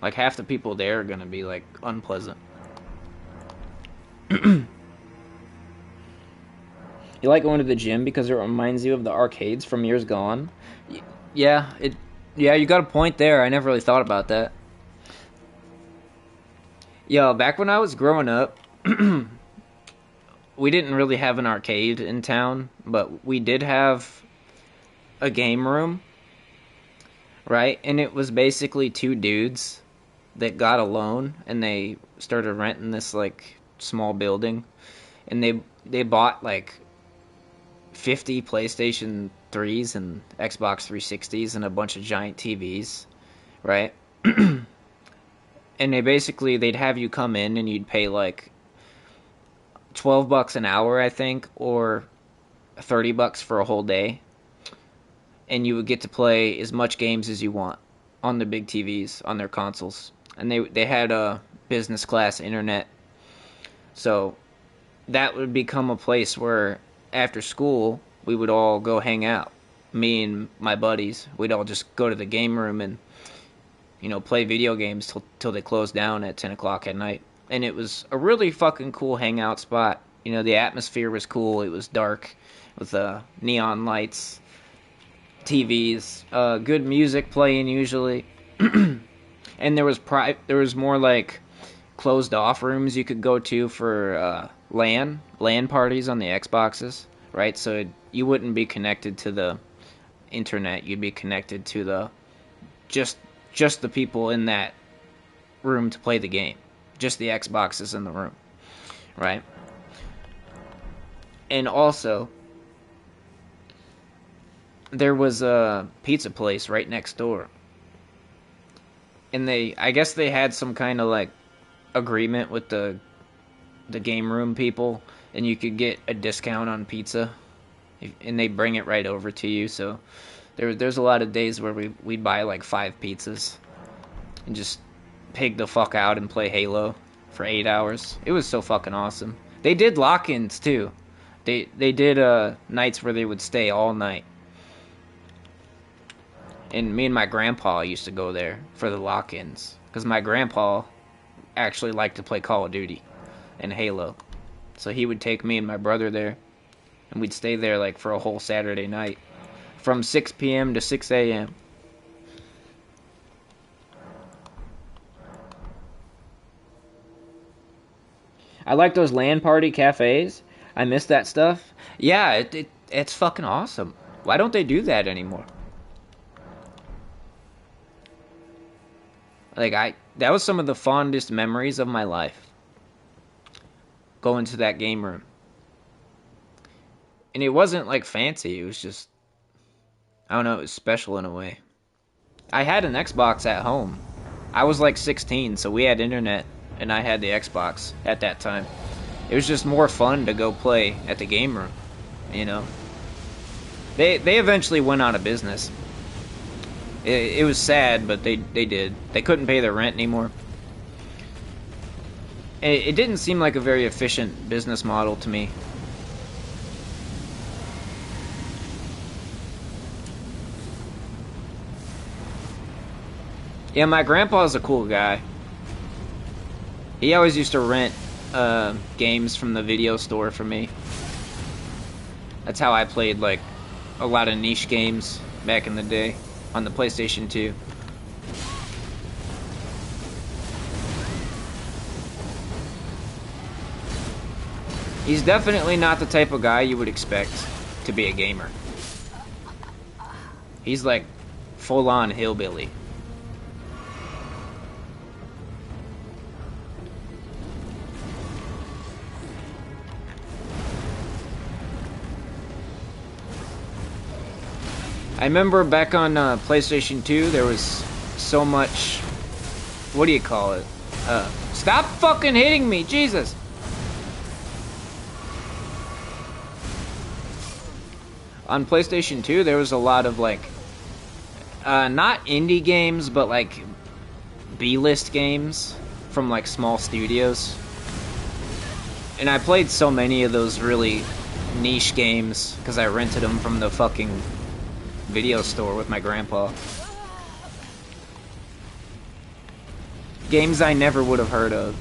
Like, half the people there are gonna be, like, unpleasant. You like going to the gym because it reminds you of the arcades from years gone? Yeah, you got a point there. I never really thought about that. Yo, back when I was growing up, we didn't really have an arcade in town, but we did have a game room, right? And it was basically two dudes that got a loan and they started renting this like small building, and they bought like 50 PlayStation 3s and Xbox 360s and a bunch of giant TVs, right? And they'd have you come in and you'd pay like $12 an hour, I think, or $30 for a whole day, and you would get to play as much games as you want on the big TVs on their consoles. And they had a business class internet, so that would become a place where after school we would all go hang out. Me and my buddies, we'd all just go to the game room and play video games till they closed down at 10 o'clock at night. And it was a really fucking cool hangout spot. The atmosphere was cool. It was dark with neon lights, TVs, good music playing usually. And there was more like closed off rooms you could go to for LAN parties on the Xboxes, right? So you wouldn't be connected to the internet. You'd be connected to the just the people in that room to play the game, just the Xboxes in the room, right? And also, there was a pizza place right next door, and I guess they had some kind of like agreement with the game room people, and you could get a discount on pizza, and they bring it right over to you. So there's a lot of days where we'd buy like 5 pizzas and just pig the fuck out and play Halo for 8 hours. It was so fucking awesome. They did lock-ins too. They did nights where they would stay all night. And me and my grandpa used to go there for the lock-ins, because my grandpa actually liked to play Call of Duty and Halo. So he would take me and my brother there, and we'd stay there like for a whole Saturday night from 6 p.m. to 6 a.m. I like those LAN party cafes. I miss that stuff. Yeah, it's fucking awesome. Why don't they do that anymore? That was some of the fondest memories of my life. Going to that game room. And it wasn't like fancy, it was just, I don't know, it was special in a way. I had an Xbox at home. I was like 16, so we had internet, and I had the Xbox at that time. It was just more fun to go play at the game room, They eventually went out of business. It was sad, but they did. They couldn't pay their rent anymore. It didn't seem like a very efficient business model to me. Yeah, my grandpa's a cool guy. He always used to rent games from the video store for me. That's how I played like a lot of niche games back in the day on the PlayStation 2. He's definitely not the type of guy you would expect to be a gamer. He's like full-on hillbilly. I remember back on PlayStation 2, there was so much, what do you call it? Stop fucking hitting me, Jesus! On PlayStation 2, there was a lot of like, not indie games, but like B-list games from like small studios. And I played so many of those really niche games because I rented them from the fucking video store with my grandpa. Games I never would have heard of.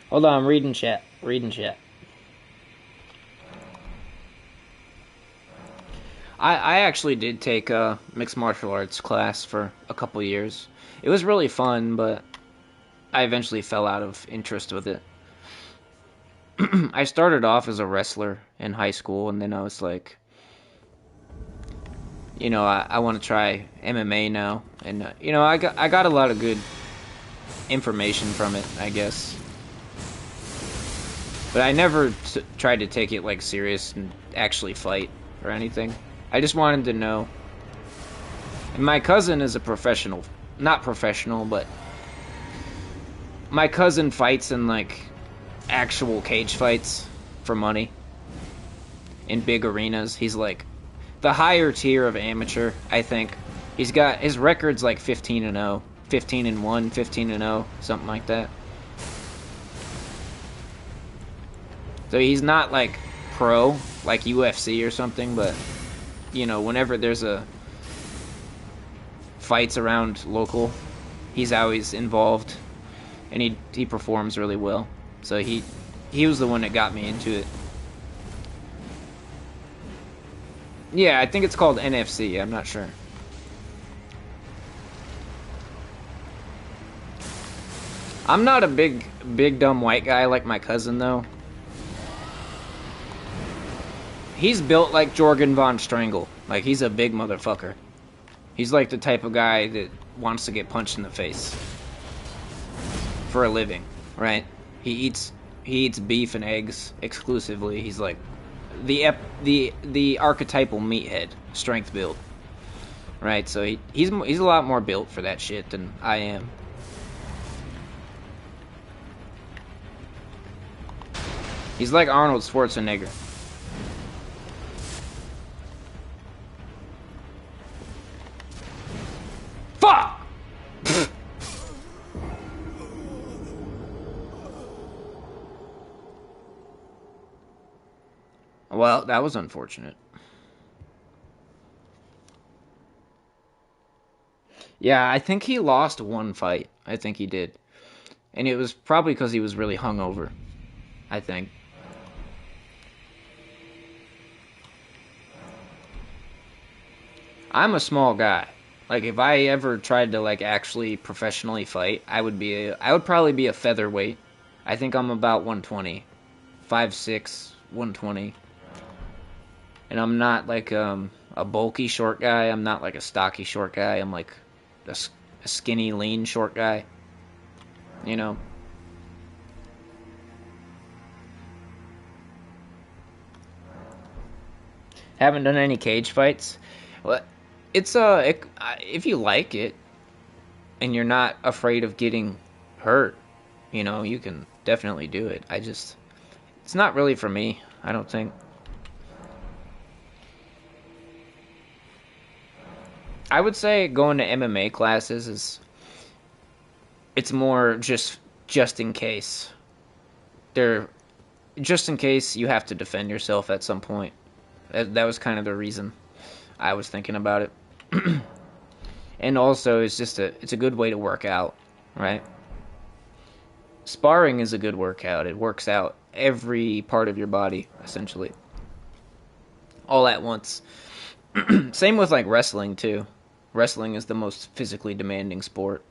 Hold on, I'm reading chat. Reading chat. I actually did take a mixed martial arts class for a couple years. It was really fun, but I eventually fell out of interest with it. I started off as a wrestler in high school, and then I was like, I want to try MMA now, and I got a lot of good information from it, I guess. But I never tried to take it like serious and actually fight or anything. I just wanted to know. And my cousin is a professional, not professional, but my cousin fights in like actual cage fights for money in big arenas. He's like the higher tier of amateur, I think. He's got his record's like 15-0, 15-1, 15-0, something like that. So he's not like pro, like UFC or something, but whenever there's a fights around local, he's always involved, and he performs really well. So he was the one that got me into it. Yeah, I think it's called NFC. I'm not sure. I'm not a big dumb white guy like my cousin though. He's built like Jorgen von Strangle. Like, he's a big motherfucker. He's like the type of guy that wants to get punched in the face for a living, right? He eats beef and eggs exclusively. He's like the archetypal meathead, strength build, right? So he's a lot more built for that shit than I am. He's like Arnold Schwarzenegger. Fuck! Well, that was unfortunate. Yeah, I think he lost one fight. I think he did. And it was probably because he was really hungover, I think. I'm a small guy. Like, if I ever tried to like actually professionally fight, I would probably be a featherweight. I think I'm about 120. 5'6", 120. And I'm not like a bulky short guy. I'm not like a stocky short guy. I'm like a skinny, lean short guy. You know? Haven't done any cage fights. Well, it's if you like it and you're not afraid of getting hurt, you can definitely do it. It's not really for me, I don't think. I would say going to MMA classes it's more just in case. They're just in case you have to defend yourself at some point. That was kind of the reason I was thinking about it. And also, it's a good way to work out, right? Sparring is a good workout. It works out every part of your body, essentially, all at once. Same with like wrestling too. Wrestling is the most physically demanding sport.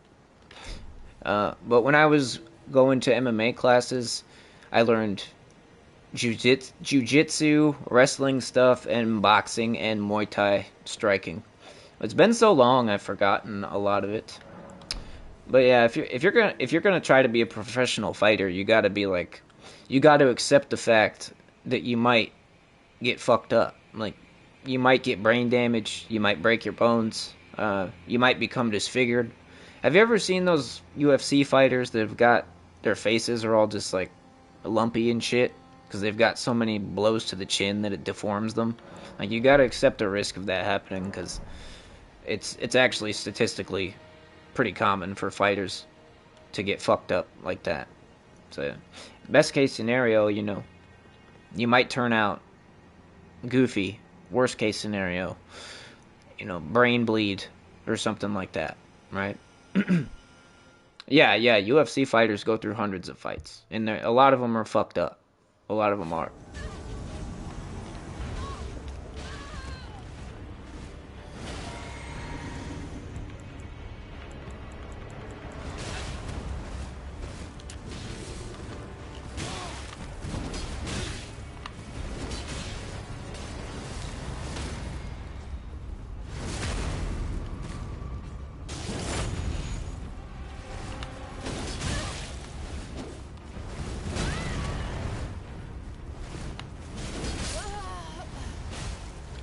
But when I was going to MMA classes, I learned jiu-jitsu, wrestling stuff, and boxing and Muay Thai striking. It's been so long, I've forgotten a lot of it. But yeah, if you're gonna try to be a professional fighter, you gotta accept the fact that you might get fucked up. Like, you might get brain damage, you might break your bones, you might become disfigured. Have you ever seen those UFC fighters that have got their faces are all just like lumpy and shit because they've got so many blows to the chin that it deforms them? Like, you gotta accept the risk of that happening because it's actually statistically pretty common for fighters to get fucked up like that. So, best case scenario, you might turn out goofy. Worst case scenario, brain bleed or something like that, right? Yeah, yeah, UFC fighters go through hundreds of fights, and a lot of them are fucked up. A lot of them are.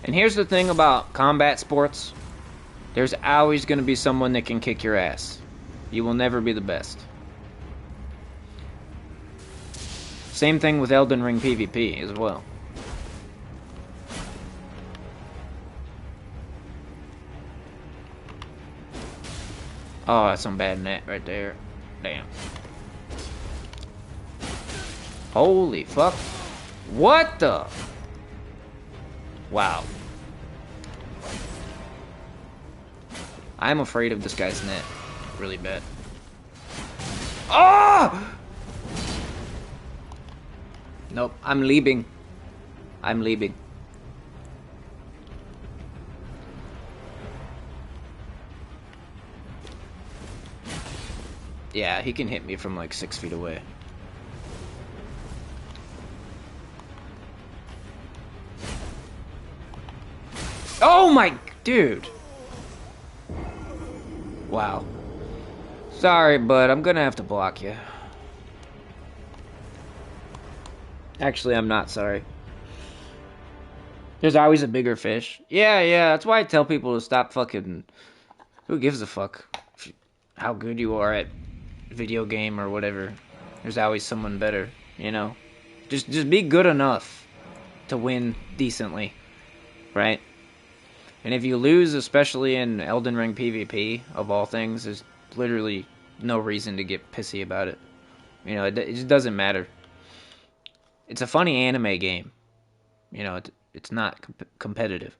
And here's the thing about combat sports. There's always going to be someone that can kick your ass. You will never be the best. Same thing with Elden Ring PvP as well. Oh, that's some bad net right there. Damn. Holy fuck. What the? Wow. I'm afraid of this guy's net. Really bad. Oh! Nope, I'm leaving. I'm leaving. Yeah, he can hit me from like 6 feet away. Oh my, dude. Wow. Sorry, but I'm gonna have to block you. Actually, I'm not sorry. There's always a bigger fish. Yeah, yeah, that's why I tell people to stop fucking... Who gives a fuck how good you are at video game or whatever? There's always someone better, you know? Just be good enough to win decently, right? And if you lose, especially in Elden Ring PvP, of all things, there's literally no reason to get pissy about it. You know, it just doesn't matter. It's a funny anime game. You know, it's not competitive.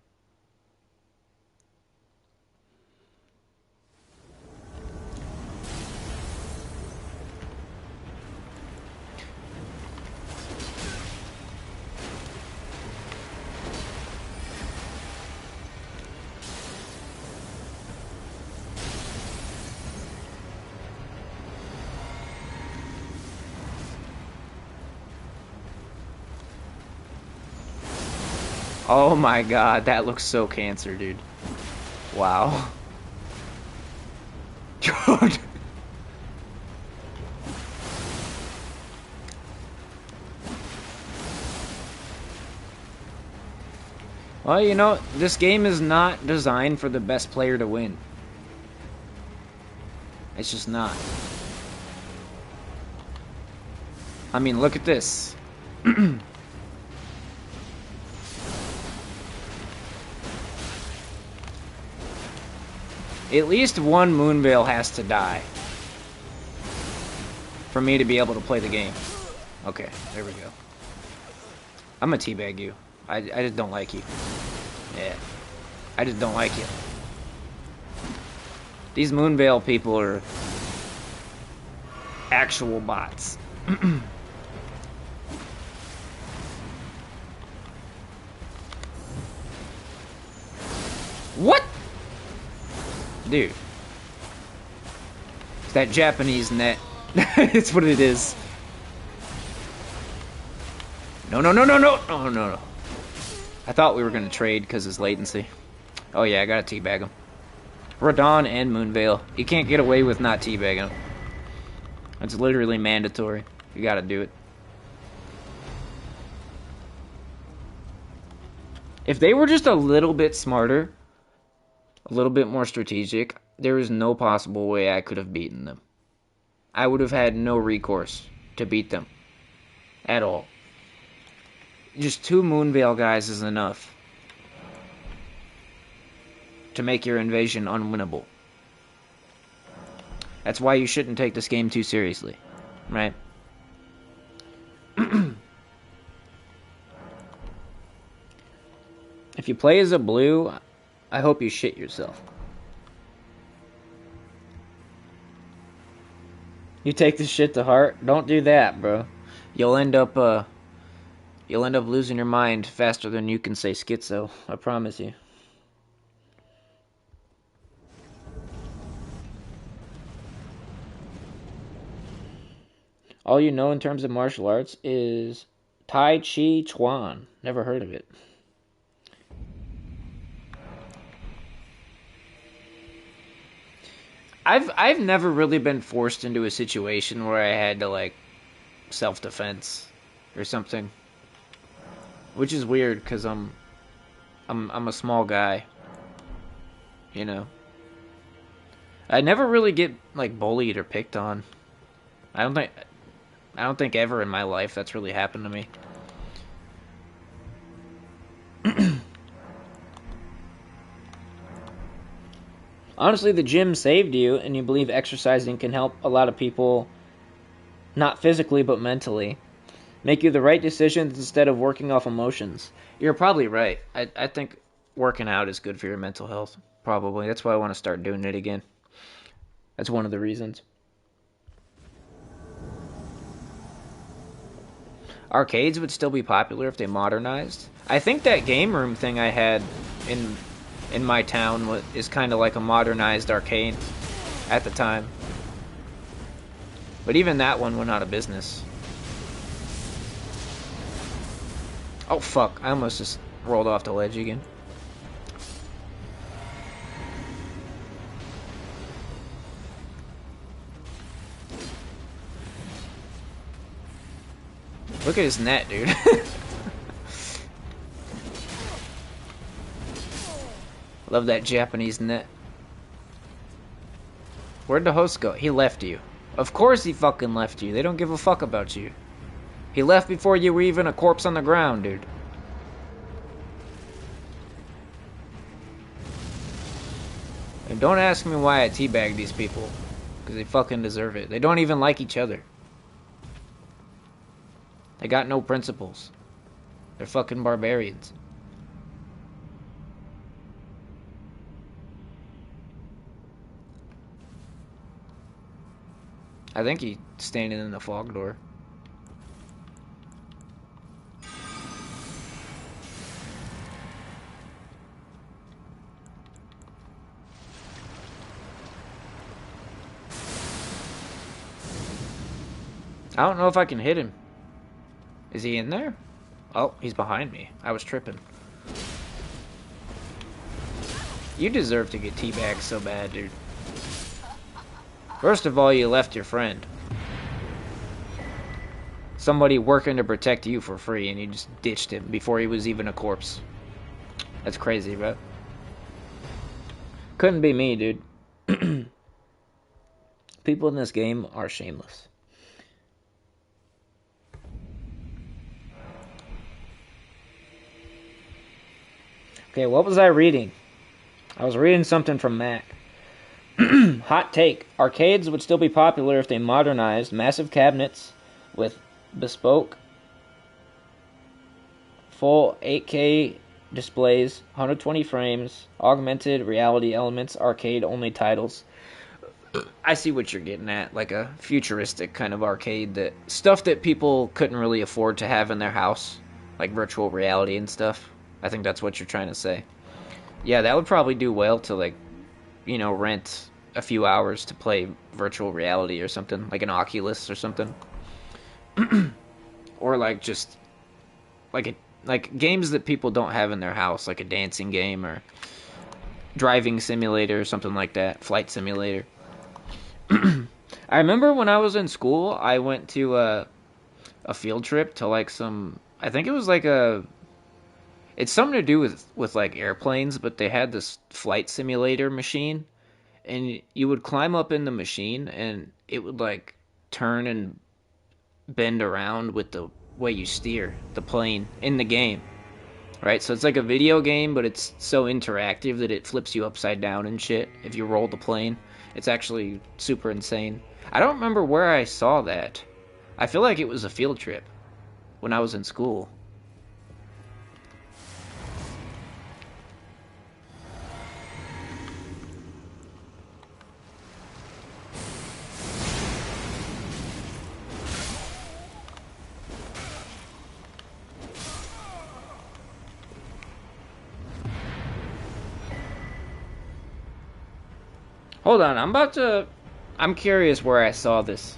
Oh my god, that looks so cancer, dude. Wow. God. Well, you know, this game is not designed for the best player to win. It's just not. I mean, look at this. At least one Moonveil has to die for me to be able to play the game. Okay, there we go. I'm gonna teabag you. I just don't like you. Yeah. I just don't like you. These Moonveil people are actual bots. What? Dude. It's that Japanese net. It's what it is. No, no, no, no, no! Oh, no, no. I thought we were going to trade because his latency. Oh, yeah, I got to teabag him. Radon and Moonveil. You can't get away with not teabagging him. It's literally mandatory. You got to do it. If they were just a little bit smarter, a little bit more strategic, there is no possible way I could have beaten them. I would have had no recourse to beat them. At all. Just 2 Moonveil guys is enough to make your invasion unwinnable. That's why you shouldn't take this game too seriously, right? If you play as a blue, I hope you shit yourself. You take this shit to heart. Don't do that, bro. You'll end up losing your mind faster than you can say schizo. I promise you. All you know in terms of martial arts is Tai Chi Chuan. Never heard of it. I've never really been forced into a situation where I had to like self-defense or something, which is weird because I'm a small guy, you know. I never really get like bullied or picked on. I don't think I don't think ever in my life that's really happened to me. Honestly, the gym saved you, and you believe exercising can help a lot of people, not physically but mentally. Make you the right decisions instead of working off emotions. You're probably right. I think working out is good for your mental health. Probably. That's why I want to start doing it again. That's one of the reasons. Arcades would still be popular if they modernized. I think that game room thing I had in my town is kind of like a modernized arcade at the time. But even that one went out of business. Oh fuck, I almost just rolled off the ledge again. Look at his net, dude. Love that Japanese net. Where'd the host go? He left you. Of course he fucking left you. They don't give a fuck about you. He left before you were even a corpse on the ground, dude. And don't ask me why I teabag these people. Because they fucking deserve it. They don't even like each other. They got no principles. They're fucking barbarians. I think he's standing in the fog door. I don't know if I can hit him. Is he in there? Oh, he's behind me. I was tripping. You deserve to get teabagged so bad, dude. First of all, you left your friend. Somebody working to protect you for free, and you just ditched him before he was even a corpse. That's crazy, bro. Couldn't be me, dude. People in this game are shameless. Okay, what was I reading? I was reading something from Mac. Hot take. Arcades would still be popular if they modernized massive cabinets with bespoke full 8K displays, 120 frames, augmented reality elements, arcade-only titles. I see what you're getting at, like a futuristic kind of arcade, that stuff that people couldn't really afford to have in their house, like virtual reality and stuff. I think that's what you're trying to say. Yeah, that would probably do well to, like, you know, rent a few hours to play virtual reality or something, like an Oculus or something. Or like just like games that people don't have in their house, like a dancing game or driving simulator or something like that, flight simulator. I remember when I was in school, I went to a field trip to like some, I think it was like it's something to do with like airplanes, but they had this flight simulator machine, and you would climb up in the machine and it would like turn and bend around with the way you steer the plane in the game, right? So it's like a video game, but it's so interactive that it flips you upside down and shit if you roll the plane. It's actually super insane. I don't remember where I saw that. I feel like it was a field trip when I was in school. Hold on, I'm curious where I saw this.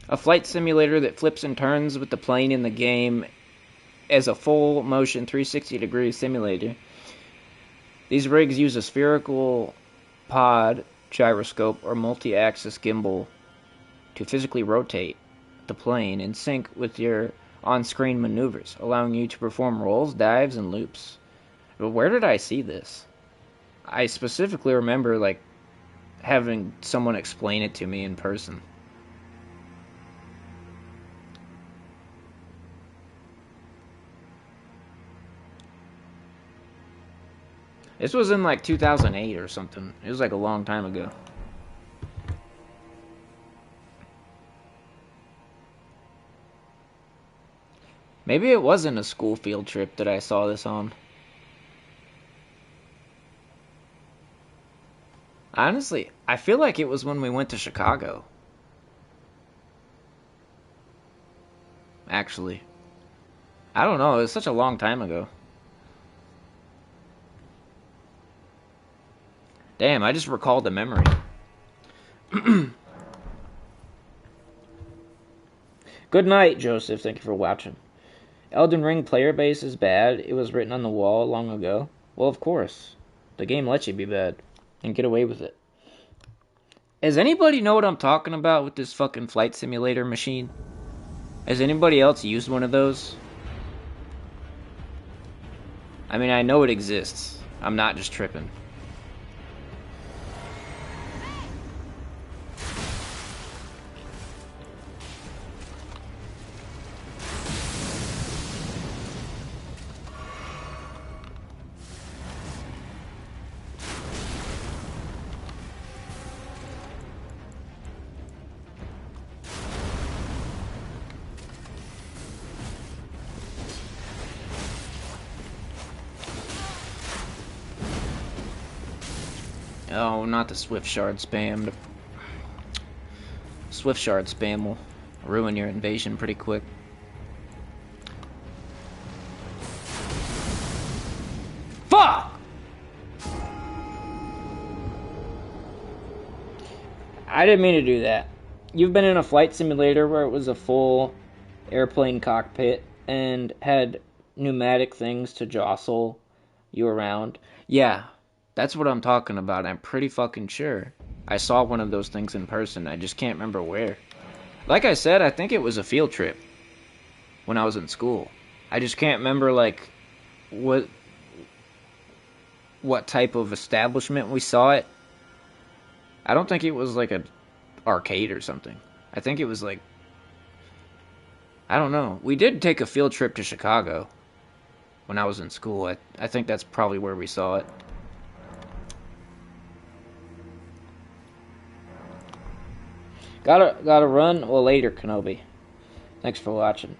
A flight simulator that flips and turns with the plane in the game as a full motion 360-degree simulator. These rigs use a spherical pod, gyroscope, or multi-axis gimbal to physically rotate the plane in sync with your on-screen maneuvers, allowing you to perform rolls, dives, and loops. But where did I see this? I specifically remember like having someone explain it to me in person. This was in like 2008 or something. It was like a long time ago. Maybe it wasn't a school field trip that I saw this on. Honestly, I feel like it was when we went to Chicago. Actually. I don't know, it was such a long time ago. Damn, I just recalled the memory. Good night, Joseph. Thank you for watching. Elden Ring player base is bad. It was written on the wall long ago. Well, of course. The game lets you be bad and get away with it. Does anybody know what I'm talking about with this fucking flight simulator machine? Has anybody else used one of those? I mean, I know it exists. I'm not just tripping. Oh, not the Swift Shard spam. The Swift Shard spam will ruin your invasion pretty quick. Fuck! I didn't mean to do that. You've been in a flight simulator where it was a full airplane cockpit and had pneumatic things to jostle you around? Yeah. That's what I'm talking about. I'm pretty fucking sure. I saw one of those things in person. I just can't remember where. Like I said, I think it was a field trip when I was in school. I just can't remember, like, what type of establishment we saw it. I don't think it was, like, an arcade or something. I think it was, like... I don't know. We did take a field trip to Chicago when I was in school. I think that's probably where we saw it. Gotta run. Well, later, Kenobi. Thanks for watching.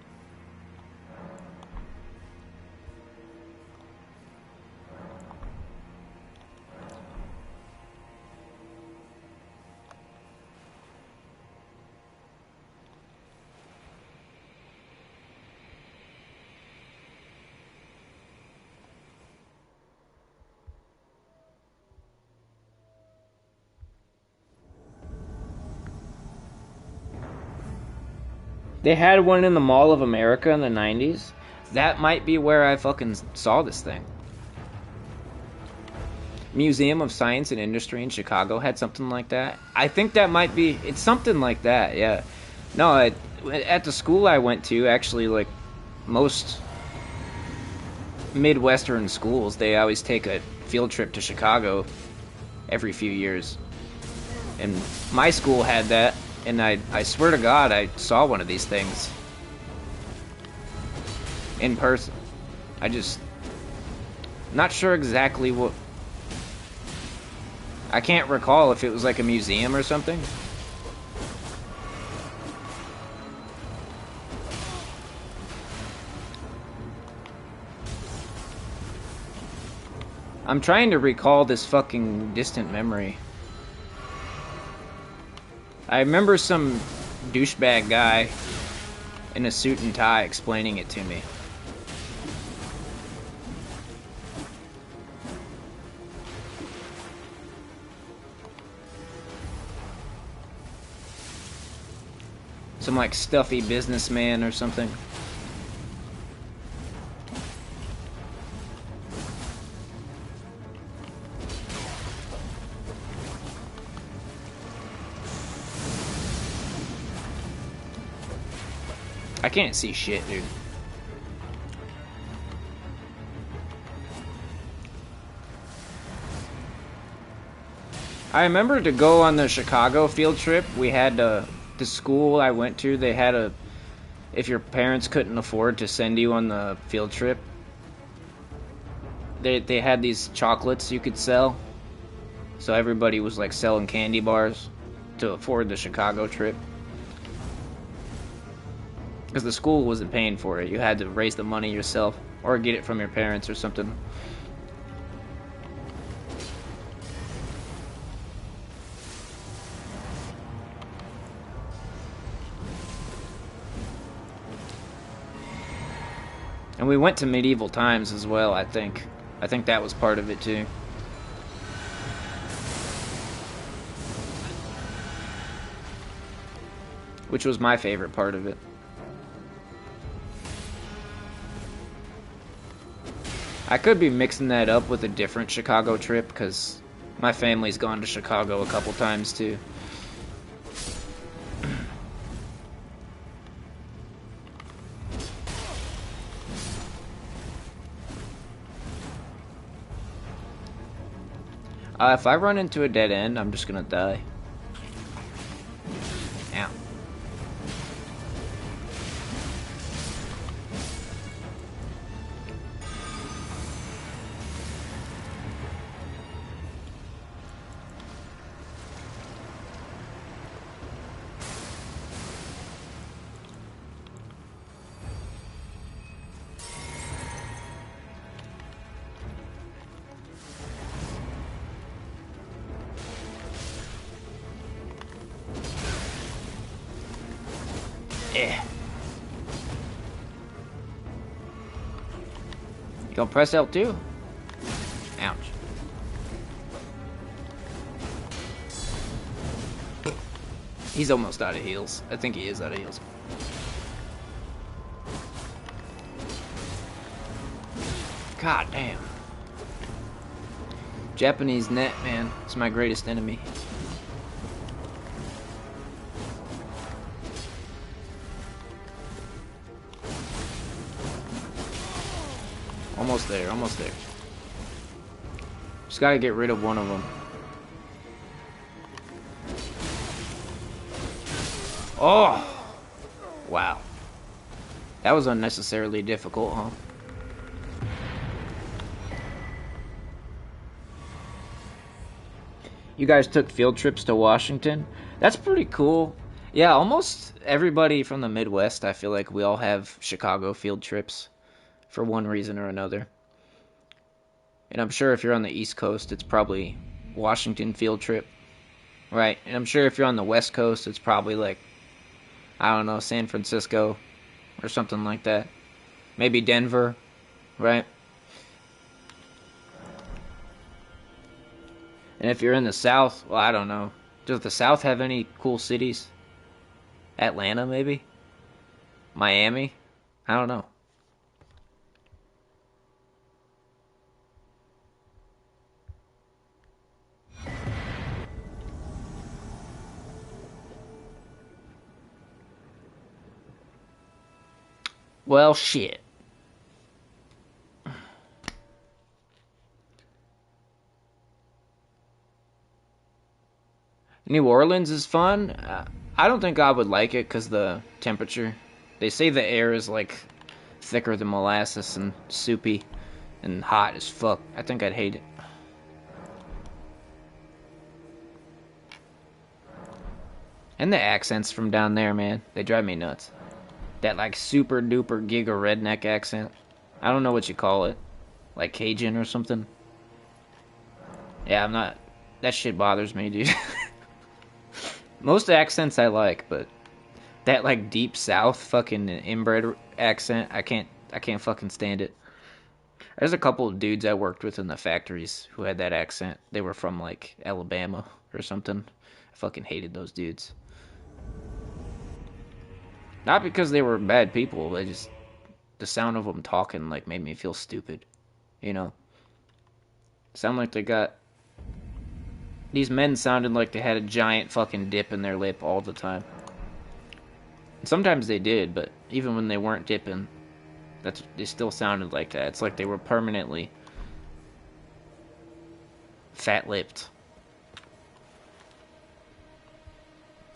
They had one in the Mall of America in the 90s. That might be where I fucking saw this thing. Museum of Science and Industry in Chicago had something like that. I think that might be... It's something like that, yeah. No, at the school I went to, actually, like, most Midwestern schools, they always take a field trip to Chicago every few years. And my school had that. And I swear to God, I saw one of these things in person. I just... Not sure exactly what... I can't recall if it was like a museum or something. I'm trying to recall this fucking distant memory. I remember some douchebag guy in a suit and tie explaining it to me. Some like stuffy businessman or something. I can't see shit, dude. I remember to go on the Chicago field trip, we had the school I went to, they had a, if your parents couldn't afford to send you on the field trip, they had these chocolates you could sell. So everybody was like selling candy bars to afford the Chicago trip. Because the school wasn't paying for it. You had to raise the money yourself or get it from your parents or something. And we went to medieval times as well, I think. I think that was part of it too. Which was my favorite part of it. I could be mixing that up with a different Chicago trip, because my family's gone to Chicago a couple times too. If I run into a dead end, I'm just gonna die. Ow. Yeah. You gonna press L2? Ouch. He's almost out of heals. I think he is out of heals. God damn. Japanese net, man. It's my greatest enemy. Almost there, almost there. Just gotta get rid of one of them. Oh! Wow. That was unnecessarily difficult, huh? You guys took field trips to Washington? That's pretty cool. Yeah, almost everybody from the Midwest, I feel like we all have Chicago field trips for one reason or another. And I'm sure if you're on the East Coast, it's probably Washington field trip. Right, and I'm sure if you're on the West Coast, it's probably like, I don't know, San Francisco or something like that. Maybe Denver, right? And if you're in the South, well, I don't know. Does the South have any cool cities? Atlanta, maybe? Miami? I don't know. Well, shit. New Orleans is fun. I don't think I would like it because the temperature. They say the air is like thicker than molasses and soupy and hot as fuck. I think I'd hate it. And the accents from down there, man, they drive me nuts. That like super duper giga redneck accent. I don't know what you call it. Like Cajun or something. Yeah, I'm not. That shit bothers me, dude. Most accents I like, but That like deep south fucking inbred accent. I can't fucking stand it. There's a couple of dudes I worked with in the factories who had that accent. They were from like Alabama or something. I fucking hated those dudes. Not because they were bad people, they just the sound of them talking like made me feel stupid. You know, sound like they got these men sounded like they had a giant fucking dip in their lip all the time. And sometimes they did, but even when they weren't dipping, they still sounded like that. It's like they were permanently fat-lipped.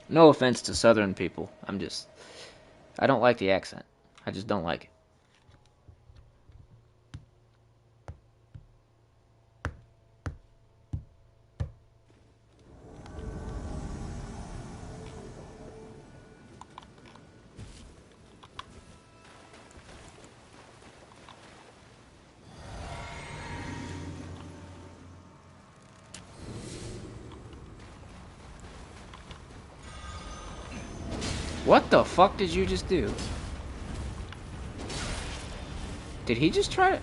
No offense to Southern people. I don't like the accent. I just don't like it. What the fuck did you just do? Did he just try to...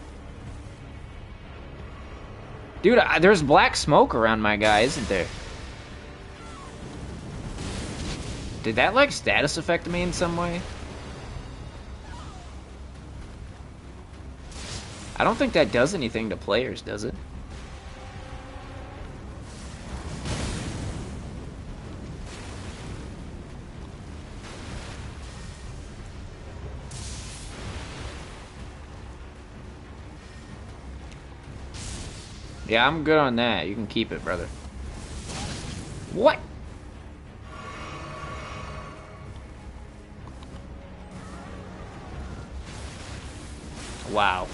Dude, there's black smoke around my guy, isn't there? Did that, like, status affect me in some way? I don't think that does anything to players, does it? Yeah, I'm good on that. You can keep it, brother. What? Wow.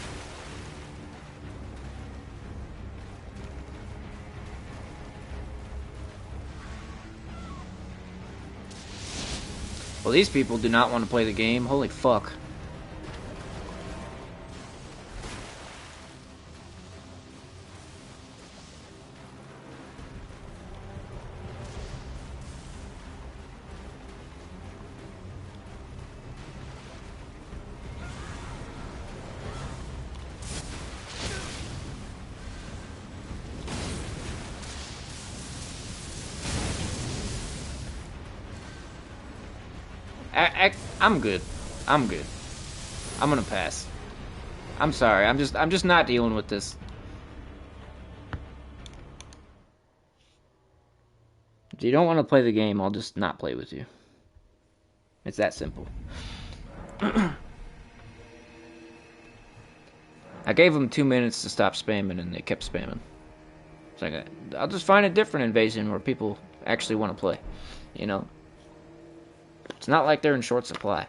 Well, these people do not want to play the game. Holy fuck. I'm good. I'm good. I'm gonna pass. I'm sorry. I'm just not dealing with this. If you don't want to play the game, I'll just not play with you. It's that simple. I gave them 2 minutes to stop spamming, and they kept spamming. It's like, I'll just find a different invasion where people actually want to play. You know? It's not like they're in short supply.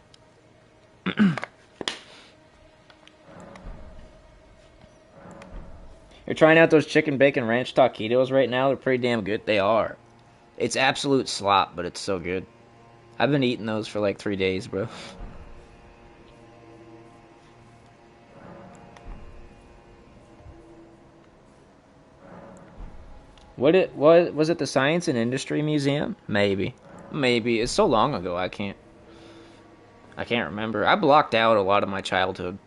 You're trying out those chicken bacon ranch taquitos right now? They're pretty damn good. They are. It's absolute slop, but it's so good. I've been eating those for like 3 days, bro. What was it the Science and Industry Museum? Maybe. It's so long ago I can't remember. I blocked out a lot of my childhood.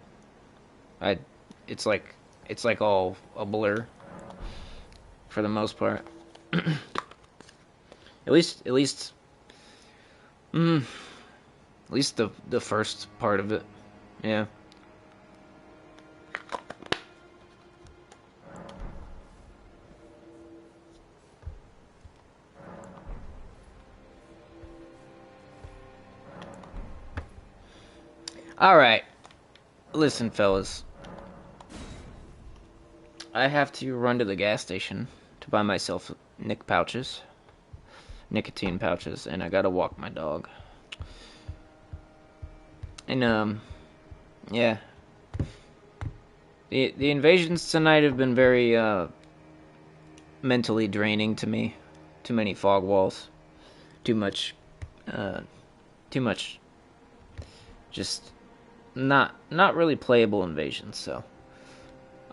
It's like all a blur for the most part. at least the first part of it. Yeah. Alright. Listen, fellas. I have to run to the gas station to buy myself nicotine pouches, and I gotta walk my dog. And, yeah. The invasions tonight have been very, mentally draining to me. Too many fog walls. Too much, just not really playable invasions, so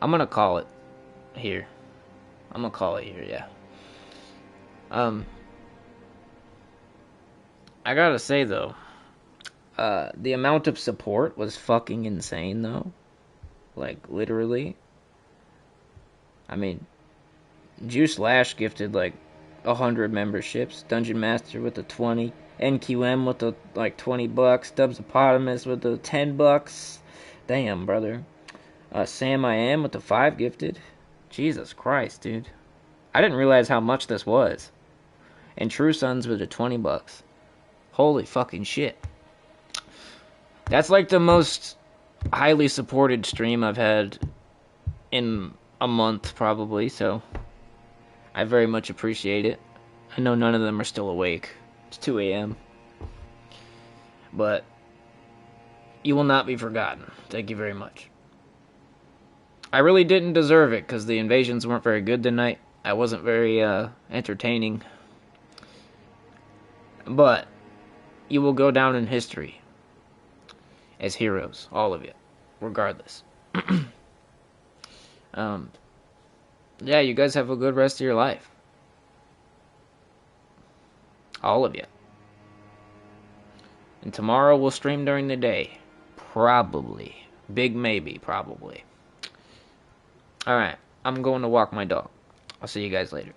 I'm gonna call it here. Yeah. I gotta say though, The amount of support was fucking insane, though. Like, literally. I mean, Juice Lash gifted, like, 100 memberships. Dungeon Master with the 20. NQM with the, like, $20. Dubsopotamus with the $10. Damn, brother. Sam I Am with the 5 gifted. Jesus Christ, dude. I didn't realize how much this was. And True Sons with the $20. Holy fucking shit. That's like the most highly supported stream I've had in a month, probably, so I very much appreciate it. I know none of them are still awake. It's 2 a.m. But you will not be forgotten. Thank you very much. I really didn't deserve it, because the invasions weren't very good tonight. I wasn't very entertaining. But you will go down in history as heroes, all of you, regardless. Yeah, you guys have a good rest of your life. All of you. And tomorrow we'll stream during the day. Probably. Big maybe, probably. Alright, I'm going to walk my dog. I'll see you guys later.